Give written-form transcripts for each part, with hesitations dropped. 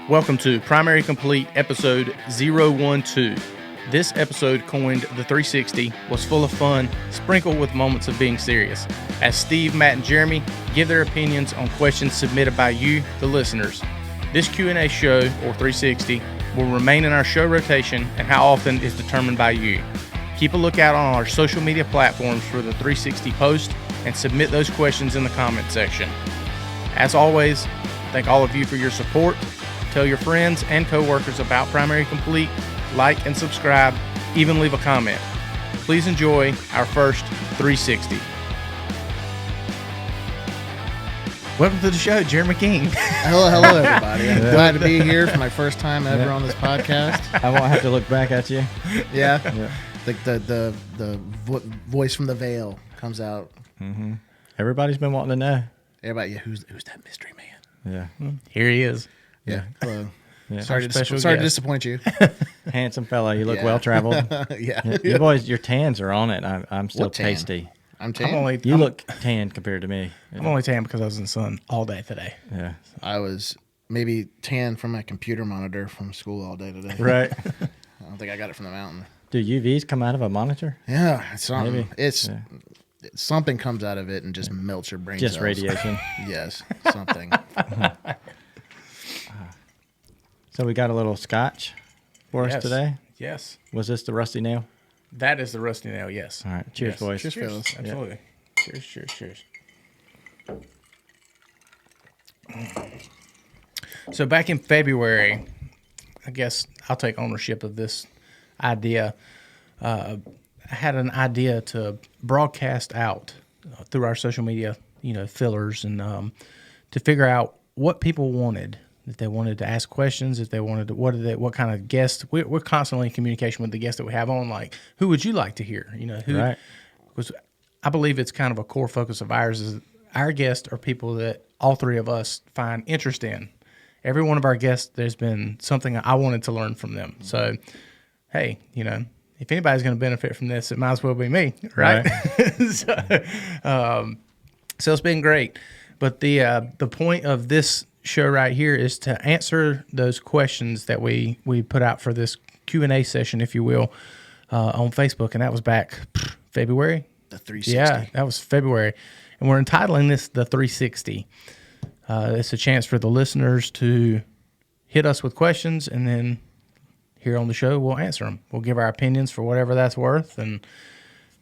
Welcome to Primary Complete episode 012. This episode, coined the 360, was full of fun, sprinkled with moments of being serious, as Steve, Matt, and Jeremy give their opinions on questions submitted by you, the listeners. This Q&A show, or 360, will remain in our show rotation, and how often is determined by you. Keep a lookout on our social media platforms for the 360 post, and submit those questions in the comment section. As always, thank all of you for your support. Tell your friends and coworkers about Primary Complete, like and subscribe, even leave a comment. Please enjoy our first 360. Welcome to the show, Jeremy King. Hello, everybody. I'm glad to be here for my first time ever on this podcast. I won't have to look back at you. Yeah. The voice from the veil comes out. Mm-hmm. Everybody's been wanting to know. Everybody, who's that mystery man? Yeah. Here he is. Yeah. Hello. Yeah. Sorry to disappoint you. Handsome fella. You look well traveled. Yeah. You boys, your tans are on it. I'm still What tan? tasty. I'm tan. You look tan compared to me. I'm only tan because I was in the sun all day today. Yeah. I was maybe tan from my computer monitor from school all day today. Right. I don't think I got it from the mountain. Do UVs come out of a monitor? Yeah. It's something. Maybe. It's something comes out of it and just melts your brain Just cells. radiation. Yes. Something. So we got a little scotch for us today. Yes. Was this the rusty nail? That is the rusty nail, yes. All right. Cheers, Yes. boys. Cheers, fellas. Absolutely. Cheers. So back in February, I guess I'll take ownership of this idea. I had an idea to broadcast out through our social media, fillers, and to figure out what people wanted. If they wanted to ask questions, if they wanted to, what kind of guests. We're constantly in communication with the guests that we have on. Like, who would you like to hear? Who? Right. Because I believe it's kind of a core focus of ours is our guests are people that all three of us find interest in. Every one of our guests, there's been something I wanted to learn from them. So, hey, if anybody's going to benefit from this, it might as well be me, right? So it's been great. But the point of this show right here is to answer those questions that we put out for this Q&A session, if you will, on Facebook, and that was back February. The 360. Yeah, that was February, and we're entitling this the 360. It's a chance for the listeners to hit us with questions, and then here on the show we'll answer them. We'll give our opinions for whatever that's worth, and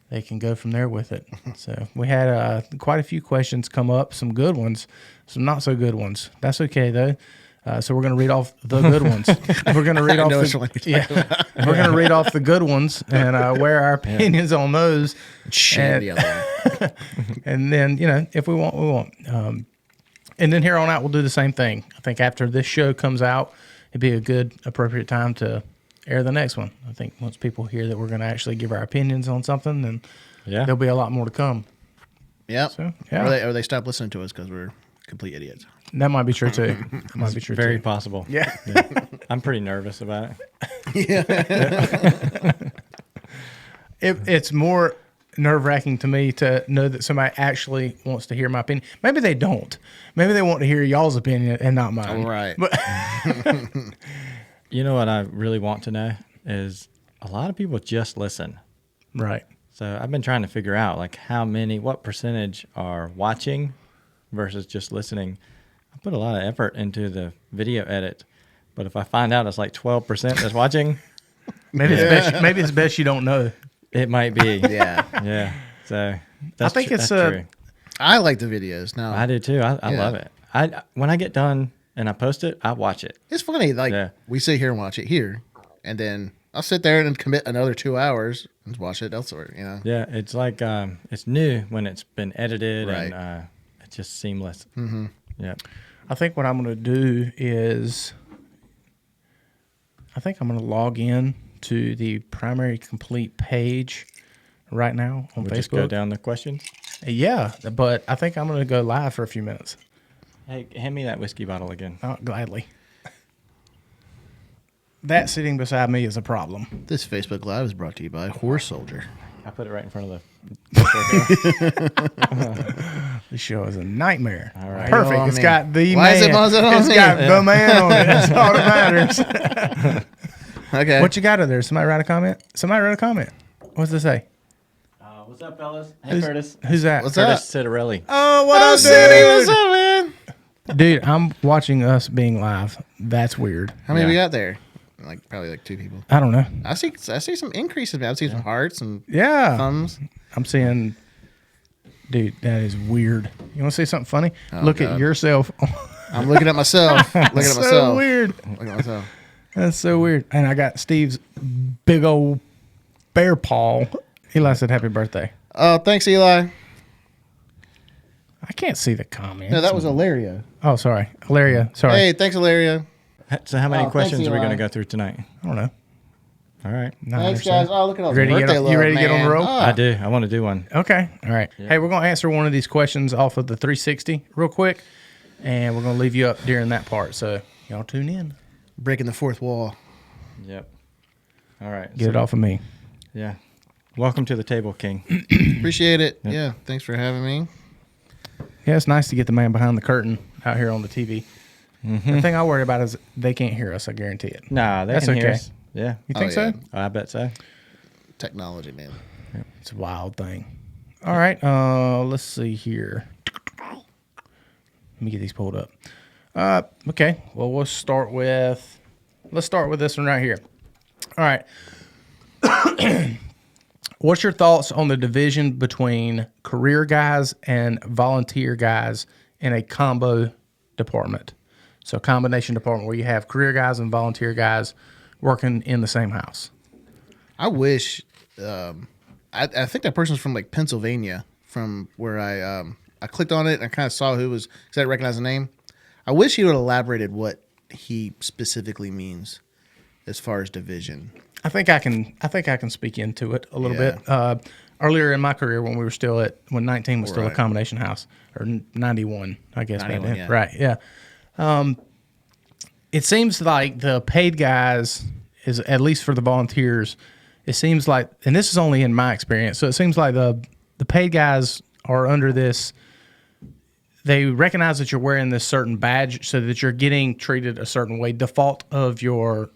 they can go from there with it. So we had quite a few questions come up, some good ones, some not so good ones. That's okay though. So we're going to read off the good ones. We're going to read off we're going to read off the good ones and wear our opinions on those. Shame the other one. And then, if we want, we want. And then here on out, we'll do the same thing. I think after this show comes out, it'd be a good, appropriate time to air the next one. I think once people hear that we're going to actually give our opinions on something, then there'll be a lot more to come. Yeah. So, yeah. Or they stop listening to us because we're complete idiots. That might be true too. That might be true Very too. possible. Yeah. I'm pretty nervous about it. It's more nerve-wracking to me to know that somebody actually wants to hear my opinion. Maybe they don't. Maybe they want to hear y'all's opinion and not mine. All right. But You know what I really want to know is a lot of people just listen. right. So I've been trying to figure out what percentage are watching versus just listening. I put a lot of effort into the video edit, but if I find out it's like 12% that's watching, Maybe it's best you don't know. it might be. Yeah. Yeah. So that's think it's that's true. I like the videos. Now I do too. I Yeah. love it. When I get done and I post it, I watch it. it's funny. Like we sit here and watch it here, and then I'll sit there and commit another 2 hours and watch it elsewhere. Yeah. It's like it's new when it's been edited Right. and it's just seamless. Mm-hmm. Yeah. I think what I'm going to do is I'm going to log in to the Primary Complete page right now on We'll Facebook. just go down the questions. Yeah, but I think I'm going to go live for a few minutes. Hey, hand me that whiskey bottle again. Gladly. That sitting beside me is a problem. This Facebook Live is brought to you by Horse Soldier. I put it right in front of the. This show is a nightmare. All right. Perfect. On It's me. got the Why man. is it on It's me? got the man on it. That's all that matters. Okay. What you got in there? Somebody write a comment? Somebody wrote a comment. What's it say? What's up, fellas? Hey, Curtis. Who's that? What's Curtis up? Citarelli. Oh, what Oh, up, City, what's dude? up, man? Dude, I'm watching us being live. That's weird. How many Yeah. we got there? Probably like 2 people. I don't know. I see some increases, man. I see some hearts and Yeah. thumbs. I'm seeing, dude, that is weird. You want to say something funny? Oh, Look at God. yourself. I'm looking at myself. Looking at so myself. weird. Looking at myself. That's so weird. And I got Steve's big old bear paw. Eli said happy birthday. Oh, thanks, Eli. I can't see the comments. No, that was Ilaria. Oh, sorry. Hilaria. Sorry. Hey, thanks, Ilaria. So how many thanks, questions are we Eli. going to go through tonight? I don't know. All right. Not Thanks, understand. guys. Oh, look at all You the ready to get birthday on- love, you ready to get on the man. roll? Oh, I do. I want to do one. Okay. All right. Hey, we're going to answer one of these questions off of the 360 real quick. And we're going to leave you up during that part. So y'all tune in. breaking the fourth wall. Yep. All right. Get it off of me. Yeah. Welcome to the table, King. Appreciate it. Yeah, thanks for having me. Yeah, it's nice to get the man behind the curtain out here on the TV. The thing I worry about is they can't hear us. I guarantee it. Nah, That's can hear okay. us. Yeah. You think Oh, yeah. so? I bet so. Technology, man. It's a wild thing. All right. Let's see here. Let me get these pulled up. Okay. Well, let's start with this one right here. All right. What's your thoughts on the division between career guys and volunteer guys in a combo department? So, combination department where you have career guys and volunteer guys working in the same house. I wish. I think that person's from like Pennsylvania, from where I clicked on it and I kind of saw who it was because I didn't recognize the name. I wish he would have elaborated what he specifically means as far as division. I think I can speak into it a little Yeah. bit. Earlier in my career, when 19 was still a Right. combination house, or 91, I guess. back 91, then. yeah. Right, yeah. It seems like the paid guys is, at least for the volunteers, it seems like, and this is only in my experience, so it seems like the paid guys are under this. They recognize that you're wearing this certain badge so that you're getting treated a certain way, default of your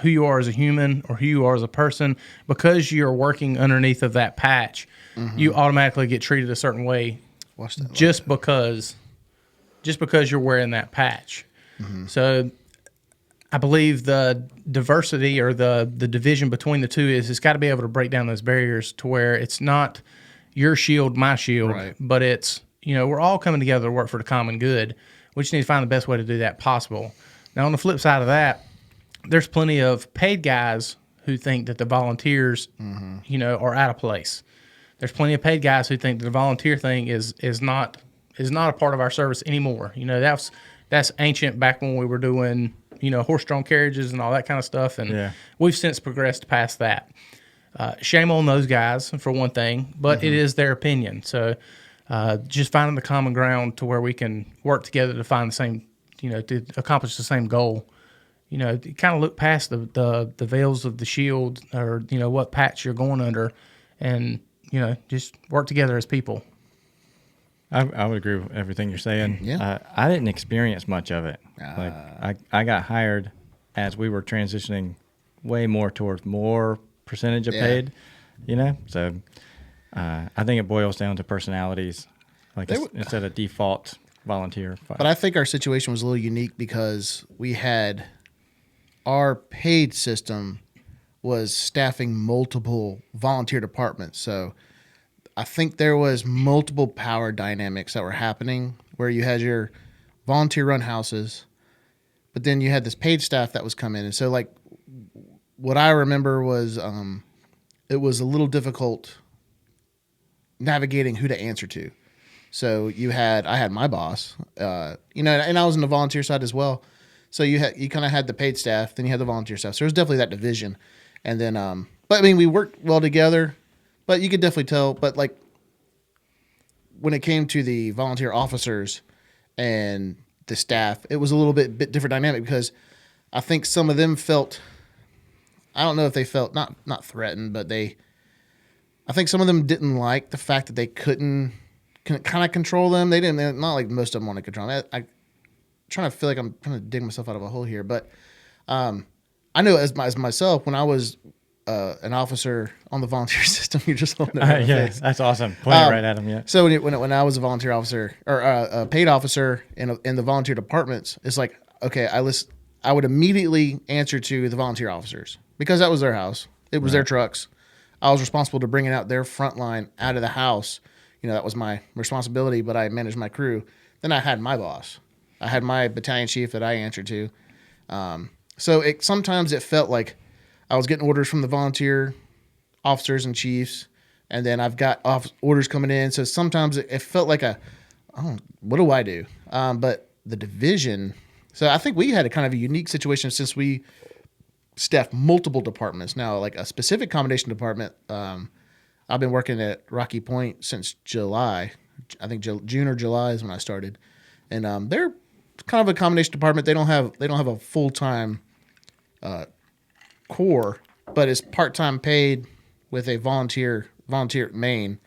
who you are as a human or who you are as a person. Because you're working underneath of that patch, you automatically get treated a certain way Watch that. just because you're wearing that patch. So I believe the diversity or the division between the two is it's got to be able to break down those barriers to where it's not your shield, my shield, Right. but it's, we're all coming together to work for the common good. We just need to find the best way to do that possible. Now, on the flip side of that, there's plenty of paid guys who think that the volunteers, are out of place. There's plenty of paid guys who think that the volunteer thing is not a part of our service anymore. That's ancient back when we were doing, horse-drawn carriages and all that kind of stuff, and we've since progressed past that. Shame on those guys for one thing, but it is their opinion. So just finding the common ground to where we can work together to find the same, to accomplish the same goal. Kind of look past the veils of the shield or, what patch you're going under and, just work together as people. I would agree with everything you're saying. Yeah. I didn't experience much of it. Like I got hired as we were transitioning way more towards more percentage of Yeah. paid, So I think it boils down to personalities, like instead of default volunteer. But I think our situation was a little unique because we had our paid system was staffing multiple volunteer departments. So I think there was multiple power dynamics that were happening where you had your volunteer run houses, but then you had this paid staff that was coming in. And so like what I remember was it was a little difficult navigating who to answer to. So I had my boss, and I was in the volunteer side as well. So you kind of had the paid staff, then you had the volunteer staff. So there was definitely that division. And then, but I mean, we worked well together, but you could definitely tell, but like when it came to the volunteer officers and the staff, it was a little bit different dynamic because I think some of them felt, I don't know if they felt not threatened, but I think some of them didn't like the fact that they couldn't kind of control them. They're not like most of them want to control them. I trying to feel like I'm trying to dig myself out of a hole here, but I know as myself when I was an officer on the volunteer system. You're just holding it right in the Yeah, face. that's awesome. Pointing right at him. Yeah. So when I was a volunteer officer or a paid officer in the volunteer departments, it's like, okay, I would immediately answer to the volunteer officers because that was their house. It was their trucks. I was responsible to bringing out their front line out of the house. That was my responsibility, but I managed my crew. Then I had my boss. I had my battalion chief that I answered to. So sometimes it felt like I was getting orders from the volunteer officers and chiefs, and then I've got orders coming in. So sometimes it felt like what do I do? But the division. So I think we had a kind of a unique situation since we staffed multiple departments. Now, like a specific combination department, I've been working at Rocky Point since July. I think June or July is when I started, and they're kind of a combination department. They don't have a full time core, but it's part time paid with a volunteer main.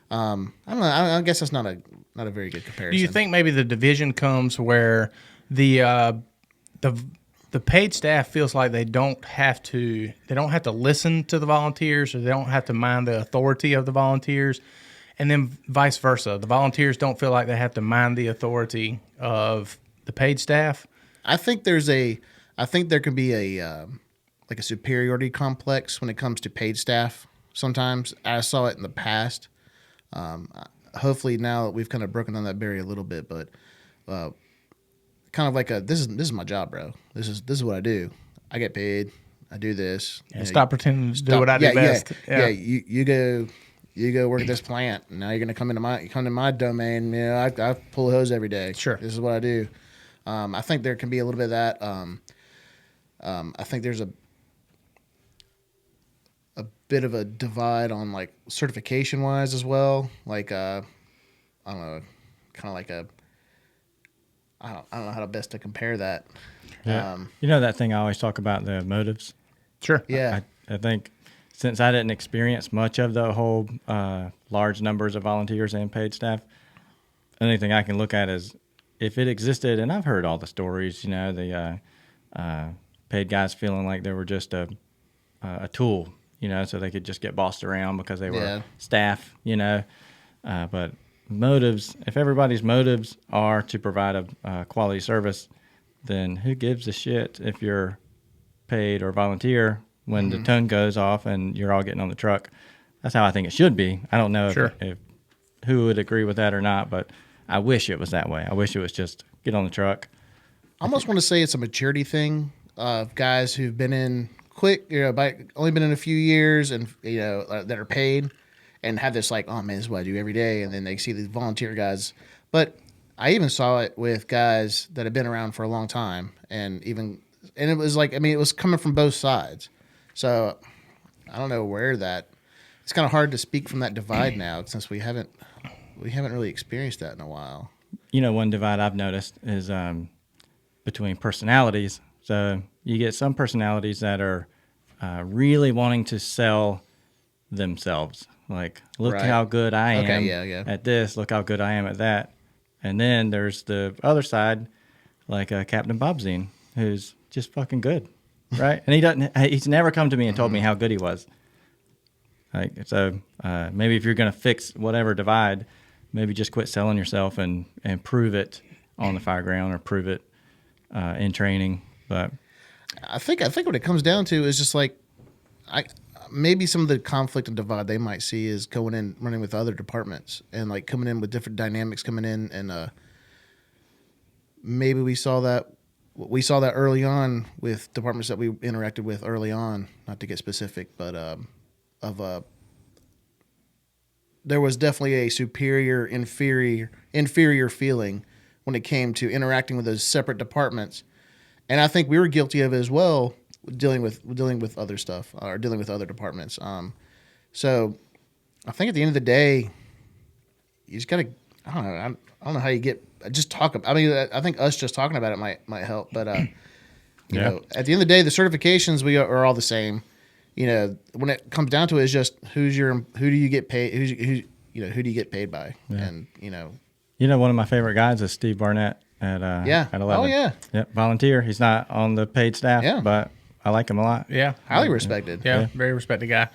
I don't know. I guess that's not a very good comparison. Do you think maybe the division comes where the paid staff feels like they don't have to listen to the volunteers, or they don't have to mind the authority of the volunteers, and then vice versa, the volunteers don't feel like they have to mind the authority of the paid staff? I think there can be a like a superiority complex when it comes to paid staff. Sometimes I saw it in the past. Hopefully now that we've kind of broken down that barrier a little bit, but kind of like this is my job, bro. This is what I do. I get paid. I do this. Stop pretending to do what I do best. Yeah. You go work at this plant. Now you're gonna come to my domain. I pull a hose every day. Sure. This is what I do. I think there can be a little bit of that. I think there's a bit of a divide on like certification wise as well. Like I don't know, kind of like I don't know how to best to compare that. Yeah. That thing I always talk about, the motives. Sure. Yeah. I think since I didn't experience much of the whole large numbers of volunteers and paid staff, the only thing I can look at is if it existed, and I've heard all the stories, the paid guys feeling like they were just a tool, so they could just get bossed around because they were staff, but motives, if everybody's motives are to provide a quality service, then who gives a shit if you're paid or volunteer when the tone goes off and you're all getting on the truck? That's how I think it should be. I don't know if who would agree with that or not, but I wish it was that way. I wish it was just get on the truck. I almost want to say it's a maturity thing of guys who've been in quick, only been in a few years and, that are paid and have this like, oh man, this is what I do every day. And then they see these volunteer guys. But I even saw it with guys that have been around for a long time and it was like, it was coming from both sides. So I don't know it's kind of hard to speak from that divide now since we haven't really experienced that in a while. One divide I've noticed is between personalities. So you get some personalities that are really wanting to sell themselves. Like, look how good I am at this. Look how good I am at that. And then there's the other side, like Captain Bobzine, who's just fucking good, right? And he's never come to me and told me how good he was. Like, so maybe if you're going to fix whatever divide, maybe just quit selling yourself and prove it on the fire ground or prove it in training. But I think what it comes down to is just like, maybe some of the conflict and divide they might see is going in running with other departments and like coming in with different dynamics coming in, and maybe we saw that early on with departments that we interacted with early on. Not to get specific, but there was definitely a superior inferior feeling when it came to interacting with those separate departments, and I think we were guilty of it as well. Dealing with other stuff or dealing with other departments. So I think at the end of the day, you just gotta. I don't know how you get. Just talk. I think us just talking about it might help. But at the end of the day, the certifications are all the same. When it comes down to it, it's just who do you get paid? who do you get paid by? Yeah. And One of my favorite guys is Steve Barnett at Yeah. at 11. Oh, yeah. Yep, volunteer. He's not on the paid staff, Yeah. but I like him a lot. Yeah. highly respected. Yeah, very respected guy.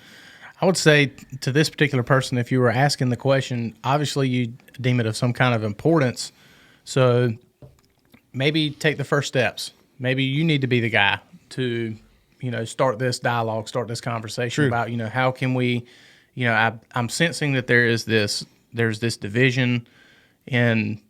I would say to this particular person, if you were asking the question, obviously you deem it of some kind of importance. So maybe take the first steps. Maybe you need to be the guy to, start this dialogue, start this conversation about, how can we, I'm sensing that there's this division in,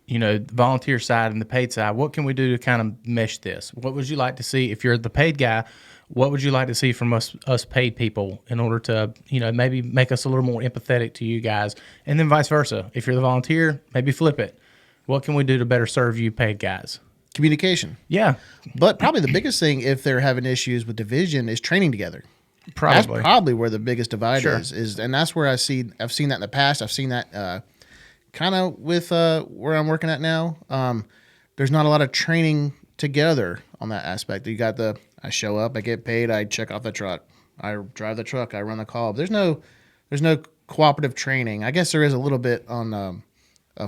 the volunteer side and the paid side. What can we do to kind of mesh this? What would you like to see if you're the paid guy? What would you like to see from us paid people in order to, maybe make us a little more empathetic to you guys? And then vice versa. If you're the volunteer, maybe flip it. What can we do to better serve you paid guys? Communication. Yeah, But probably the biggest thing, if they're having issues with division, is training together. probably. That's probably where the biggest divide Sure. is, and that's where I've seen that in the past. I've seen that kind of with where I'm working at now. There's not a lot of training together on that aspect. You got I show up, I get paid, I check off the truck, I drive the truck, I run the call. There's no cooperative training. I guess there is a little bit on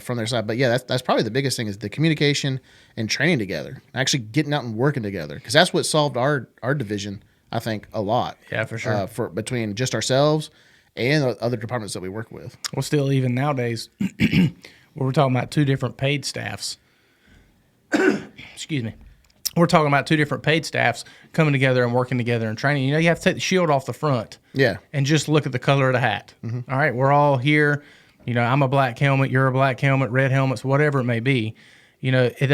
from their side, but yeah, that's probably the biggest thing is the communication and training together, actually getting out and working together, because that's what solved our division, I think, a lot. Yeah, for sure. For between just ourselves and the other departments that we work with. Well, still, even nowadays, where we're talking about two different paid staffs. Excuse me. We're talking about two different paid staffs coming together and working together and training. You have to take the shield off the front. Yeah. And just look at the color of the hat. All right, we're all here. I'm a black helmet, you're a black helmet, red helmets, whatever it may be. It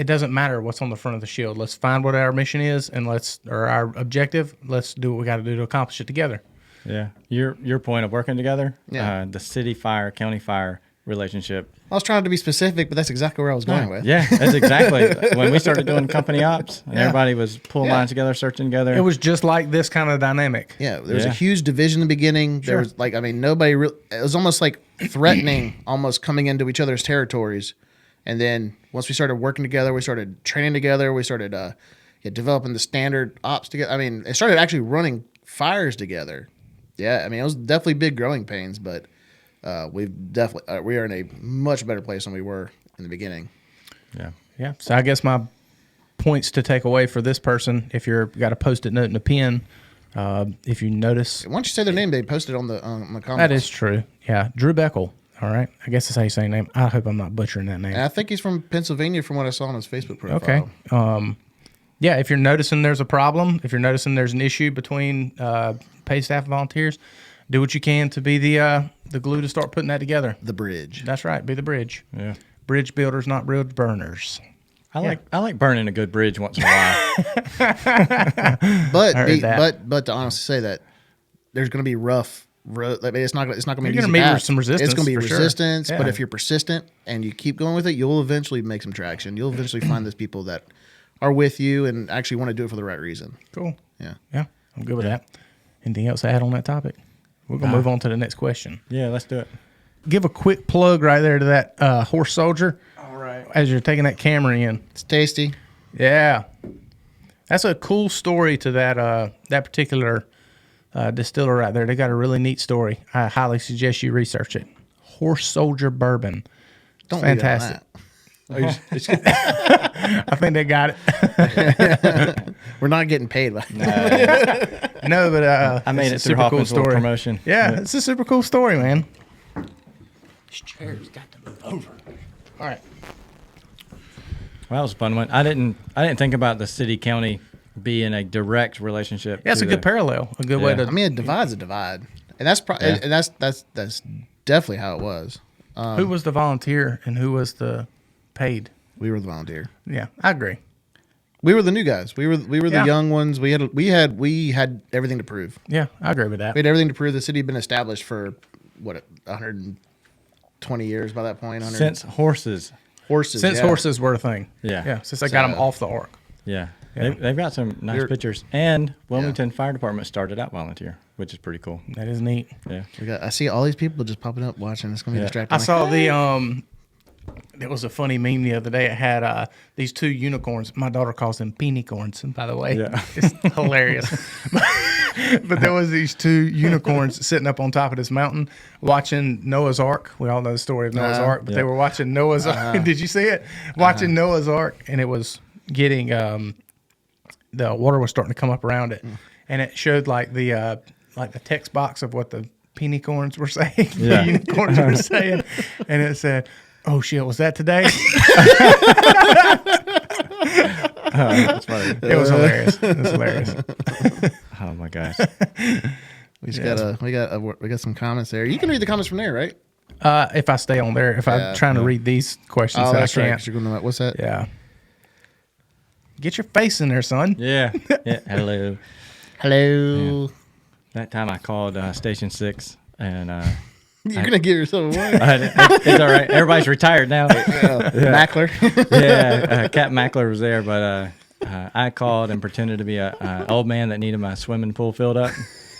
doesn't matter what's on the front of the shield. Let's find what our mission is and or our objective. Let's do what we got to do to accomplish it together. Yeah, your point of working together. Yeah. The city fire, county fire relationship. I was trying to be specific, but that's exactly where I was going with. Yeah, that's exactly when we started doing company ops, and everybody was pulling lines together, searching together. It was just like this kind of dynamic. Yeah, there was a huge division in the beginning. There was nobody really, it was almost like threatening, almost coming into each other's territories. And then once we started working together, we started training together, we started developing the standard ops together. It started actually running fires together. Yeah, it was definitely big growing pains, but we are in a much better place than we were in the beginning. Yeah. Yeah. So I guess my points to take away for this person, if you're got a Post-it note and a pen, if you notice, Why don't you say their name? They posted on the comments. that is true. Yeah, Drew Beckel. All right. I guess that's how you say his name. I hope I'm not butchering that name. And I think he's from Pennsylvania, from what I saw on his Facebook profile. Okay. Yeah, if you're noticing there's a problem, if you're noticing there's an issue between paid staff and volunteers, do what you can to be the glue to start putting that together. The bridge. That's right. Be the bridge. Yeah. Bridge builders, not bridge burners. I like burning a good bridge once in a while. But to honestly say that there's going to be rough road. It's not going to be You're easy gonna meet path. some resistance It's going to be for sure. resistance, Yeah. but if you're persistent and you keep going with it, you'll eventually make some traction. You'll eventually find those people that are with you and actually want to do it for the right reason. Cool. Yeah. Yeah, I'm good with that. Anything else to add on that topic? We're going to move on to the next question. Yeah, let's do it. Give a quick plug right there to that horse soldier. All right. As you're taking that camera in. It's tasty. Yeah. That's a cool story to that particular distiller right there. They got a really neat story. I highly suggest you research it. Horse Soldier Bourbon. Don't Fantastic. leave it on that. I think they got it. We're not getting paid. No, but I made it's it a through super cool Hoffman's little story. promotion. Yeah, it's a super cool story, man. This chair's got to move over. All right. Well, that was a fun one. I didn't think about the city county being a direct relationship. Yeah, it's to a good parallel. A good way to. A divide's a divide, and that's and that's definitely how it was. Who was the volunteer and who was the paid? We were the volunteer. Yeah, I agree. We were the new guys. We were the Yeah. young ones. We had everything to prove. Yeah, I agree with that. We had everything to prove. The city had been established for 120 years by that point. 100 since horses. horses. Since yeah. horses were a thing. Yeah. Yeah, since they got them off the ark. Yeah. Yeah. They've got some nice You're- pictures. And Wilmington Fire Department started out volunteer, which is pretty cool. That is neat. Yeah. I see all these people just popping up watching. It's gonna be Yeah. distracting. I saw the there was a funny meme the other day. It had these two unicorns. My daughter calls them peenicorns, by the way. Yeah. It's hilarious. But there was these two unicorns sitting up on top of this mountain watching Noah's Ark. We all know the story of Noah's Ark, but they were watching Noah's Ark. Did you see it? Watching Noah's Ark, and it was getting the water was starting to come up around it, and it showed like the text box of what the penicorns were saying, the unicorns were saying, and it said, "Oh shit, was that today?" That's funny. It was hilarious. It was hilarious. Oh my gosh. We got some comments there. You can read the comments from there, right? If I stay on there, if I'm trying to read these questions, Oh, that that's I right. can't. 'Cause you're going to, what's that? Yeah. Get your face in there, son. Yeah. Hello. Hello. That time I called Station 6 and You're going to give yourself away. it's all right. Everybody's retired now. Mackler. Captain Mackler was there, but I called and pretended to be a old man that needed my swimming pool filled up.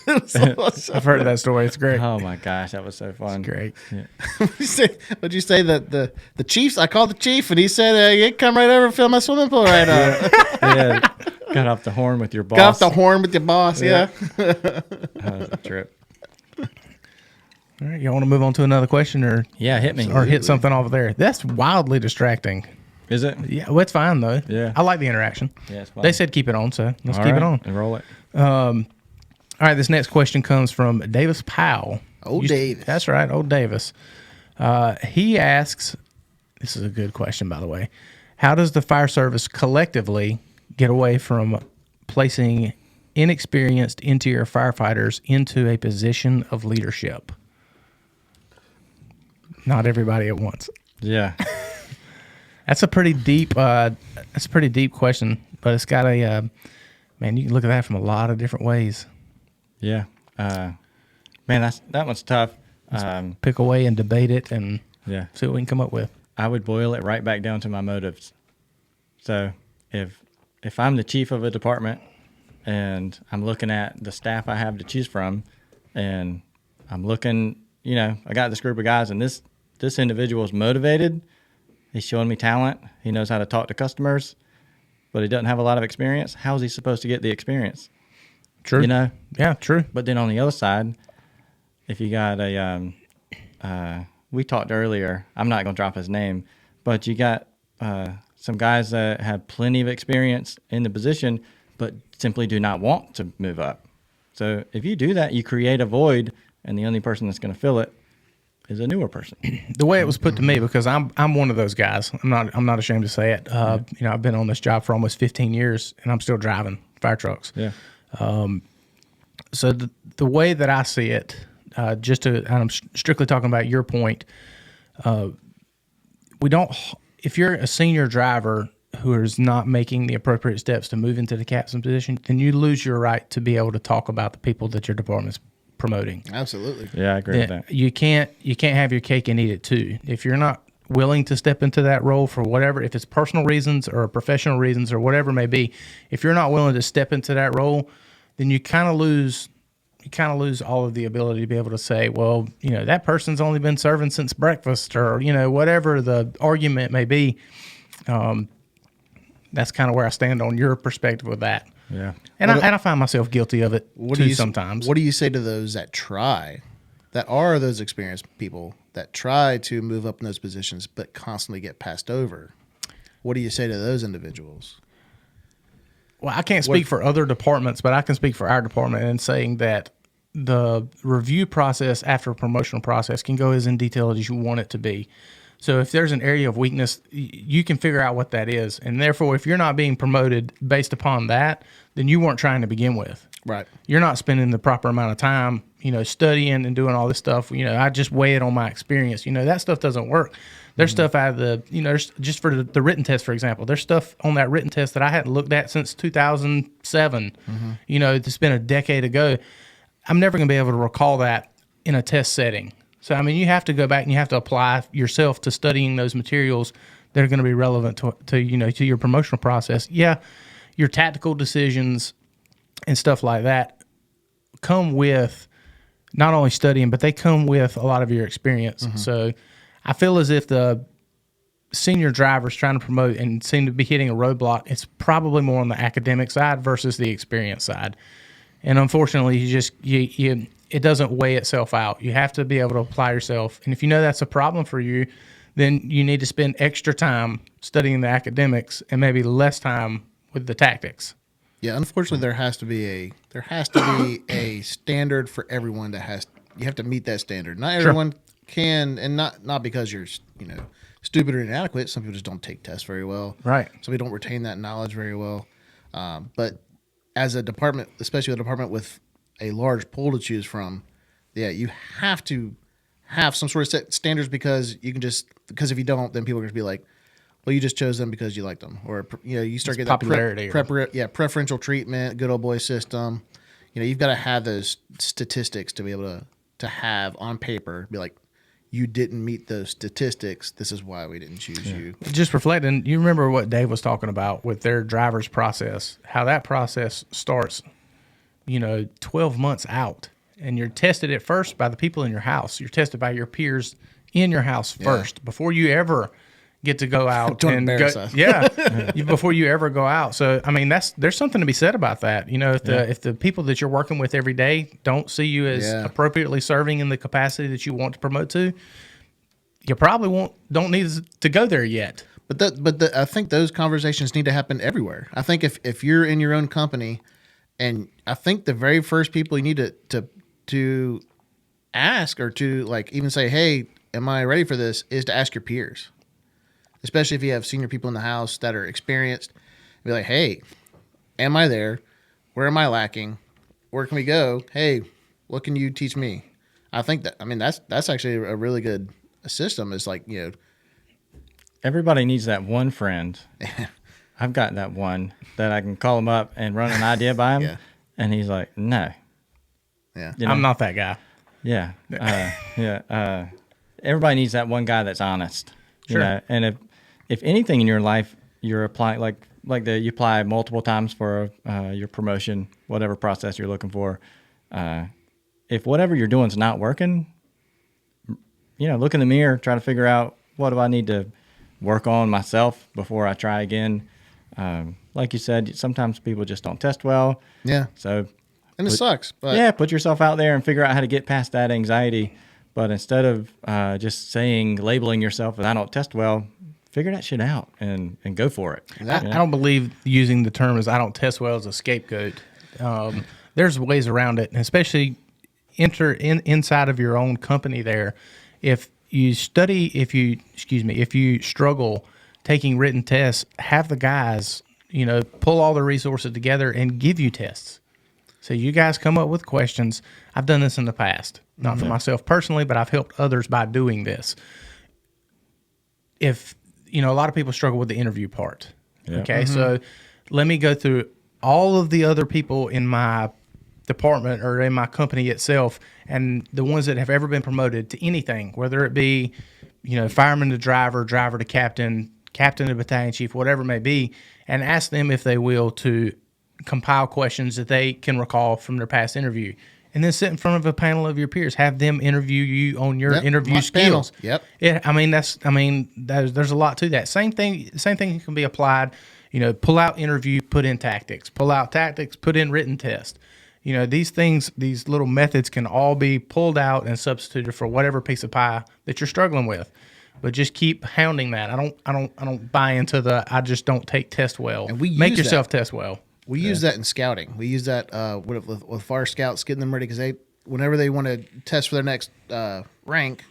I've heard of that story. It's great. Oh my gosh, that was so fun. Great. Yeah. What'd you say that the Chiefs? I called the chief and he said, "You come right over and fill my swimming pool right up." Yeah. Got off the horn with your boss. Got off the horn with your boss. Yeah. That was a trip. All right, y'all want to move on to another question, or Yeah, hit me. hit something over there? That's wildly distracting. Is it? Yeah, well, it's fine though. Yeah. I like the interaction. Yeah, it's fun. They said keep it on, so let's keep it on. And roll it. All right, this next question comes from Davis Powell. Old Davis. That's right, old Davis. He asks, this is a good question, by the way. How does the fire service collectively get away from placing inexperienced interior firefighters into a position of leadership? Not everybody at once. Yeah. That's a pretty deep. That's a pretty deep question, but it's got a man. You can look at that from a lot of different ways. Yeah. Man, that one's tough. Pick away and debate it, and Yeah. see what we can come up with. I would boil it right back down to my motives. So if I'm the chief of a department and I'm looking at the staff I have to choose from, and I'm looking, I got this group of guys, and this individual is motivated. He's showing me talent. He knows how to talk to customers, but he doesn't have a lot of experience. How is he supposed to get the experience? True. Yeah, true. But then on the other side, if you got we talked earlier, I'm not going to drop his name, but you got some guys that have plenty of experience in the position, but simply do not want to move up. So if you do that, you create a void, and the only person that's going to fill it is a newer person. The way it was put to me, because I'm one of those guys. I'm not ashamed to say it. I've been on this job for almost 15 years, and I'm still driving fire trucks. Yeah. So the way that I see it, and I'm strictly talking about your point, if you're a senior driver who is not making the appropriate steps to move into the captain position, then you lose your right to be able to talk about the people that your department's promoting. Absolutely. Yeah, I agree with that. You can't have your cake and eat it too. If you're not willing to step into that role for whatever, if it's personal reasons or professional reasons or whatever it may be, if you're not willing to step into that role, then you kind of lose all of the ability to be able to say, well, that person's only been serving since breakfast, or whatever the argument may be. That's kind of where I stand on your perspective with that. Yeah. And I find myself guilty of it too sometimes. What do you say to those that are those experienced people that try to move up in those positions but constantly get passed over? What do you say to those individuals? Well, I can't speak for other departments, but I can speak for our department in saying that the review process after a promotional process can go as in detail as you want it to be. So if there's an area of weakness, you can figure out what that is. And therefore, if you're not being promoted based upon that, then you weren't trying to begin with. Right. You're not spending the proper amount of time, studying and doing all this stuff. I just weigh it on my experience. That stuff doesn't work. There's stuff out of the, there's just for the written test, for example, there's stuff on that written test that I hadn't looked at since 2007. It's been a decade ago. I'm never going to be able to recall that in a test setting. So, you have to go back and you have to apply yourself to studying those materials that are going to be relevant to your promotional process. Yeah, your tactical decisions and stuff like that come with not only studying, but they come with a lot of your experience. So I feel as if the senior drivers trying to promote and seem to be hitting a roadblock, it's probably more on the academic side versus the experience side. And unfortunately, you it doesn't weigh itself out. You have to be able to apply yourself. And if you know that's a problem for you, then you need to spend extra time studying the academics and maybe less time with the tactics. Yeah, unfortunately, there has to be a standard for everyone you have to meet that standard. Not everyone can, and not because you're stupid or inadequate. Some people just don't take tests very well. Right. Some people don't retain that knowledge very well. But as a department, especially a department with a large pool to choose from, yeah, you have to have some sort of set standards because if you don't, then people are going to be like, well, you just chose them because you liked them, or you start getting popularity, preferential treatment, good old boy system. You've got to have those statistics to be able to have on paper, be like, you didn't meet those statistics. This is why we didn't choose you. Just reflecting, you remember what Dave was talking about with their driver's process, how that process starts, 12 months out, and you're tested at first by the people in your house. You're tested by your peers in your house first before you ever get to go out Don't and embarrass go, us. before you ever go out. So I mean, there's something to be said about that. If the people that you're working with every day don't see you as appropriately serving in the capacity that you want to promote to, you probably don't need to go there yet. But I think those conversations need to happen everywhere. I think if you're in your own company, and I think the very first people you need to ask, or to even say, hey, am I ready for this, is to ask your peers. Especially if you have senior people in the house that are experienced. Be like, hey, am I there? Where am I lacking? Where can we go? Hey, what can you teach me? I think that's actually a really good system. It's like, everybody needs that one friend. I've got that one that I can call him up and run an idea by him. And he's like, no. Yeah. I'm not that guy. Yeah. Everybody needs that one guy that's honest. Sure. And if anything in your life you're applying, you apply multiple times for your promotion, whatever process you're looking for. If whatever you're doing is not working, look in the mirror, try to figure out, what do I need to work on myself before I try again. Like you said, sometimes people just don't test well. Yeah. So, it sucks. But put yourself out there and figure out how to get past that anxiety. But instead of just labeling yourself as I don't test well, figure that shit out and go for it. I don't believe using the term as I don't test well as a scapegoat. There's ways around it, and especially inside of your own company there. If you struggle taking written tests, have the guys, pull all the resources together and give you tests. So you guys come up with questions. I've done this in the past, not for myself personally, but I've helped others by doing this. If, a lot of people struggle with the interview part. Yeah. Okay. Mm-hmm. So let me go through all of the other people in my department or in my company itself, and the ones that have ever been promoted to anything, whether it be, fireman to driver, driver to captain, captain to battalion chief, whatever it may be, and ask them if they will to compile questions that they can recall from their past interview, and then sit in front of a panel of your peers, have them interview you on your interview skills. Yep. There's a lot to that. Same thing can be applied. Pull out interview, put in tactics. Pull out tactics, put in written test. These things, these little methods can all be pulled out and substituted for whatever piece of pie that you're struggling with. But just keep hounding that. I don't buy into I just don't take test well. And we make yourself test well. We use that in scouting. We use that with our scouts, getting them ready, because whenever they want to test for their next rank,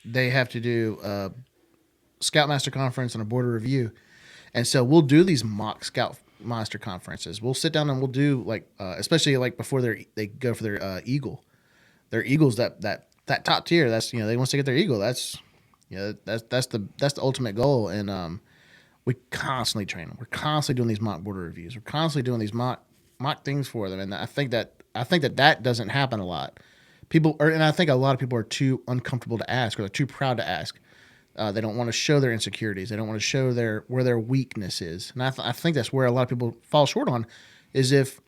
they have to do a Scoutmaster conference and a board review. And so we'll do these mock Scoutmaster conferences. We'll sit down and we'll do especially before they go for their Eagle. Their Eagle's that top tier. That's they want to get their Eagle. That's the ultimate goal. And we constantly train them. We're constantly doing these mock border reviews. We're constantly doing these mock things for them. And I think that doesn't happen a lot. And I think a lot of people are too uncomfortable to ask, or they're too proud to ask. They don't want to show their insecurities. They don't want to show where their weakness is. And I think that's where a lot of people fall short on, is if